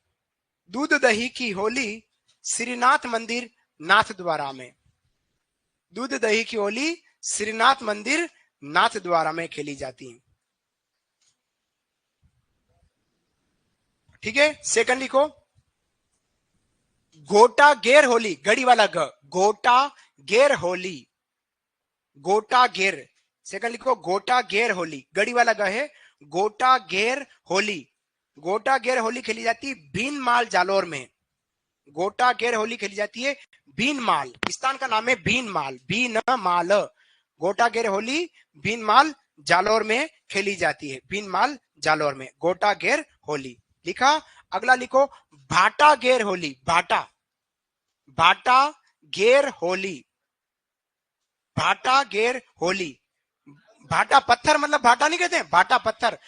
दूध दही की होली श्रीनाथ मंदिर नाथद्वारा में। दूध दही की होली श्रीनाथ मंदिर नाथ द्वारा में खेली जाती है। ठीक है, सेकंड लिखो, गोटा गेर होली, गड़ी वाला ग, गोटा गेर होली, गोटा गेर, सेकंड लिखो, गोटा गेर होली, गड़ी वाला ग है, गोटा गेर होली, गोटा गेर होली खेली जाती है भीनमाल जालोर में, गोटा गेर होली खेली जाती है भीनमाल, स्थान का नाम है भीनमाल, भीनमाल, गोटा गेर होली भीनमाल जालोर में खेली जाती है, भीनमाल जालोर में गोटा गेर होली। लिखा, अगला लिखो, भाटा गेर होली, भाटा, भाटा गेर होली, भाटा गेर होली, भाटा पत्थर मतलब भाटा नहीं कहते हैं, भाटा पत्थर,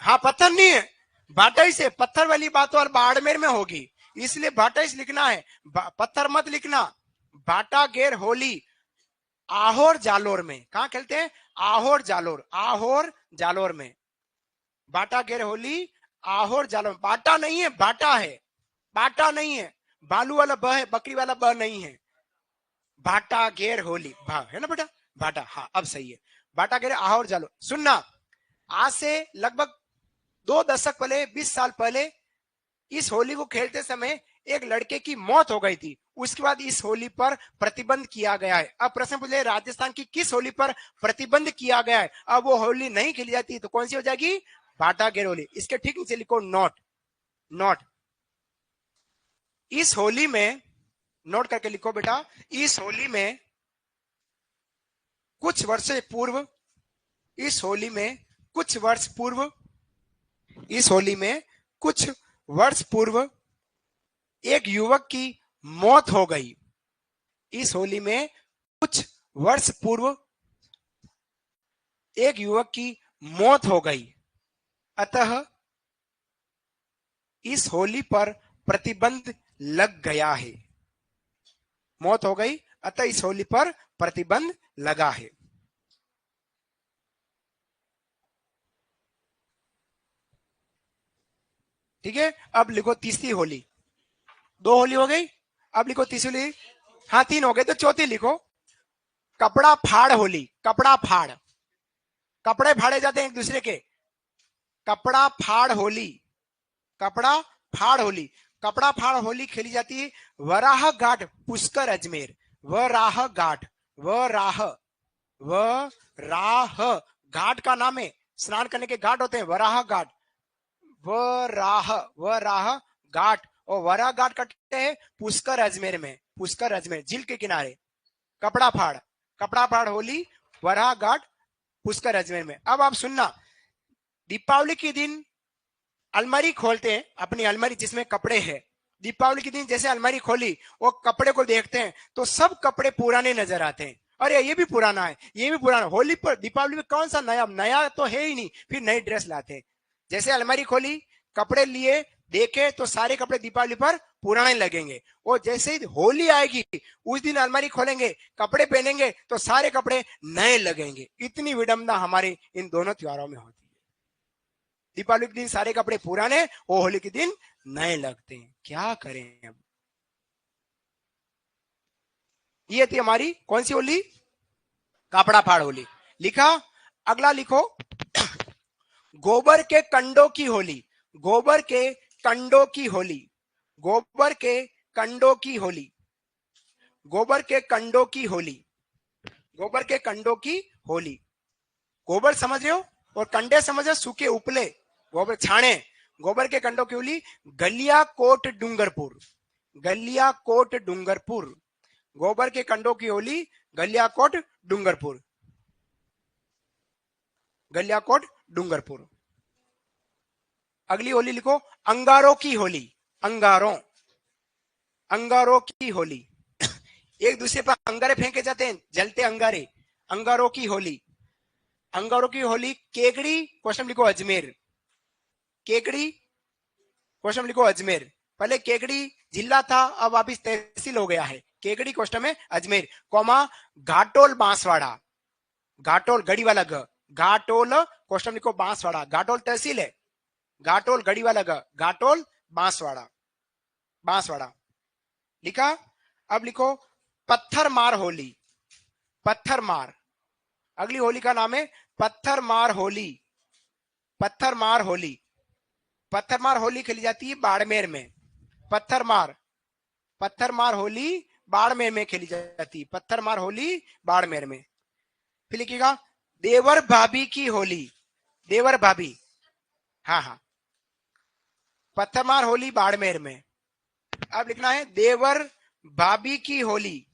हाँ पत्थर नहीं है, भाटा ही से, पत्थर वाली बात और बाड़मेर में होगी, इसलिए भाटा ही लिखना है, पत्थर मत लिखना। भाटा गेर होली आहोर जालोर में, कहा खेलते हैं, आहोर जालोर, आहोर जालोर में, बाटा गेर होली आहोर जालोर, बाटा नहीं है बाटा है, बाटा नहीं है, बालू वाला ब है, बकरी वाला ब नहीं है, बाटा गेर होली, भा है ना बेटा, बाटा, हाँ अब सही है, बाटा गेर आहोर जालोर। सुनना, आज से लगभग 2 दशक पहले, 20 साल पहले इस होली को खेलते समय एक लड़के की मौत हो गई थी, उसके बाद इस होली पर प्रतिबंध किया गया है। अब प्रश्न पूछे, राजस्थान की किस होली पर प्रतिबंध किया गया है, अब वो होली नहीं खेली जाती तो कौन सी हो जाएगी, भाटा गेर होली। इसके ठीक नीचे लिखो नोट, नोट, इस होली में, नोट करके लिखो बेटा, इस होली में कुछ वर्ष पूर्व, इस होली में कुछ वर्ष पूर्व, इस होली में कुछ वर्ष पूर्व एक युवक की मौत हो गई, इस होली में कुछ वर्ष पूर्व एक युवक की मौत हो गई, अतः इस होली पर प्रतिबंध लग गया है, मौत हो गई अतः इस होली पर प्रतिबंध लगा है। ठीक है, अब लिखो तीसरी होली, 2 होली हो गई, अब लिखो तीसरी होली, हाँ 3 हो गए तो चौथी लिखो, कपड़ा फाड़ होली, कपड़ा फाड़, कपड़े फाड़े जाते हैं एक दूसरे के, कपड़ा फाड़ होली, कपड़ा फाड़ होली, कपड़ा फाड़ होली खेली जाती है वराह घाट पुष्कर अजमेर, वराह घाट, वराह, वराह घाट का नाम है, स्नान करने के घाट होते हैं वराह घाट, वराह, वराह घाट, और वराह घाट कटते हैं पुष्कर अजमेर में, पुष्कर अजमेर झील के किनारे, कपड़ा फाड़, कपड़ा फाड़ होली वराह घाट पुष्कर अजमेर में। अब आप सुनना, दीपावली के दिन अलमारी खोलते हैं, अपनी अलमारी जिसमें कपड़े हैं, दीपावली के दिन जैसे अलमारी खोली वो कपड़े को देखते हैं तो सब कपड़े पुराने नजर आते हैं, अरे ये भी पुराना है, ये भी पुराना, होली पर दीपावली में कौन सा नया, नया तो है ही नहीं, फिर नई ड्रेस लाते हैं। जैसे अलमारी खोली, कपड़े लिए, देखे तो सारे कपड़े दीपावली पर पुराने लगेंगे, और जैसे ही होली आएगी उस दिन अलमारी खोलेंगे, कपड़े पहनेंगे तो सारे कपड़े नए लगेंगे। इतनी विडंबना हमारे इन दोनों त्योहारों में होती है, दीपावली के दिन सारे कपड़े पुराने, वो होली के दिन नए लगते हैं, क्या करें अब। ये थी हमारी कौन सी होली, कपड़ा फाड़ होली। लिखा, अगला लिखो, गोबर के कंडों की होली, गोबर के कंडों की होली, गोबर के कंडों की होली, गोबर के कंडों की होली, गोबर के कंडों की होली, गोबर समझ रहे हो और कंडे समझ रहे हो, सूखे उपले, गोबर छाणे, गोबर के कंडों की होली गलियाकोट डूंगरपुर, गलियाकोट डूंगरपुर, गोबर के कंडों की होली गलियाकोट डूंगरपुर, गलियाकोट डूंगरपुर। अगली होली लिखो, अंगारों की होली, अंगारों, अंगारों की होली, एक दूसरे पर अंगारे फेंके जाते हैं, जलते अंगारे, अंगारों की होली, अंगारों की होली केकड़ी, क्वेश्चन लिखो अजमेर, केकड़ी, क्वेश्चन लिखो अजमेर, पहले केकड़ी जिला था अब वापिस तहसील हो गया है, केकड़ी क्वेश्चन में अजमेर, कौमा घाटोल बांसवाड़ा, घाटोल गड़ी वाला ग, घाटोल क्वेश्चन लिखो बांसवाड़ा, घाटोल तहसील है, घाटोल गड़ी वाला ग, घाटोल बांसवाड़ा, बांसवाड़ा। लिखा, अब लिखो पत्थर मार होली, पत्थर मार। अगली होली का नाम है पत्थर मार होली। पत्थर मार होली, पत्थर मार होली खेली जाती है बाड़मेर में। पत्थर मार होली बाड़मेर में खेली जाती है। पत्थर मार होली बाड़मेर में। फिर लिखिएगा देवर भाभी की होली। देवर भाभी, हाँ हाँ, पत्थर मार होली बाड़मेर में। अब लिखना है देवर भाभी की होली।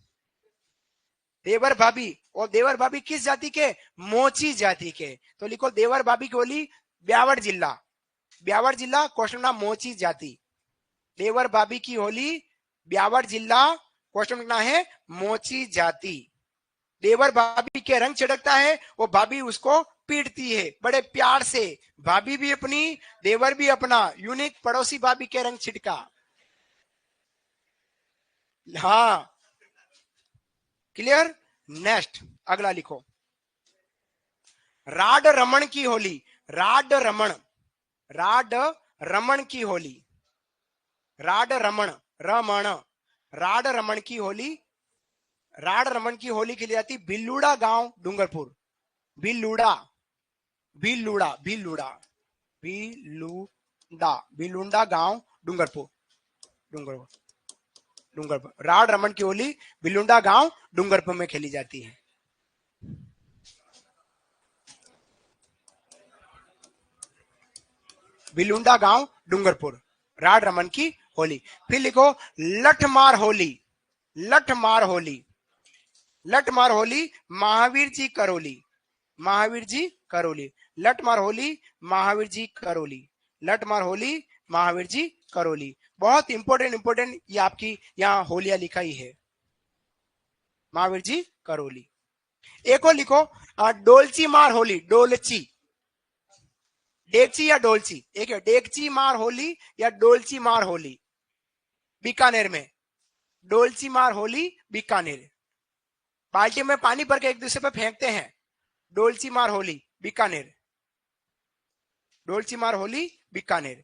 देवर भाभी, और देवर भाभी किस जाति के? मोची जाति के। तो लिखो देवर भाभी की होली ब्यावर जिला। ब्यावर जिला, क्वेश्चन नाम मोची जाति। देवर भाभी की होली ब्यावर जिला, क्वेश्चन लिखना है मोची जाति। देवर भाभी के रंग छिड़कता है, वो भाभी उसको पीटती है बड़े प्यार से। भाभी भी अपनी, देवर भी अपना। यूनिक पड़ोसी भाभी के रंग छिड़का। हाँ, क्लियर। नेक्स्ट अगला लिखो राड रमन की होली। राड रमन, राड रमन की होली। राड रमन, रमण, राड रमन की होली। राड रमन की होली खेली जाती भिल्लूड़ा गांव डूंगरपुर। भिल्लूड़ा, भिल्लूड़ा, भिल्लूड़ा, भिल्लूड़ा, भिल्लूड़ा गांव डूंगरपुर। डूंगरपुर, डूंगरपुर। राड रमन की होली भिल्लूड़ा गांव डूंगरपुर में खेली जाती है। भिलुंडा गांव डूंगरपुर, राड रमन की होली। फिर लिखो लठमार होली। लठमार होली, लठमार होली महावीर जी करौली। महावीर जी करौली, लठमार होली महावीर जी करौली। लठमार होली महावीर जी करौली। बहुत इंपोर्टेंट इंपोर्टेंट ये आपकी यहाँ होलियां लिखा ही है। महावीर जी करौली। एक और लिखो डोलची मार होली। डोलची, डेगची या डोलची, एक है डेगची मार होली या डोलची मार होली। बीकानेर में डोलची मार होली, बीकानेर। बाल्टी में पानी भर के एक दूसरे पे फेंकते हैं। डोलची मार होली बीकानेर। डोलची मार होली बीकानेर।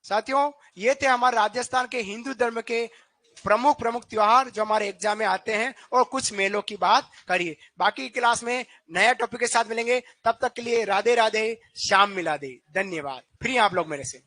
साथियों, ये थे हमारे राजस्थान के हिंदू धर्म के प्रमुख प्रमुख त्योहार जो हमारे एग्जाम में आते हैं, और कुछ मेलों की बात करिए। बाकी क्लास में नया टॉपिक के साथ मिलेंगे। तब तक के लिए राधे राधे, श्याम मिला दे। धन्यवाद। फ्री आप लोग मेरे से।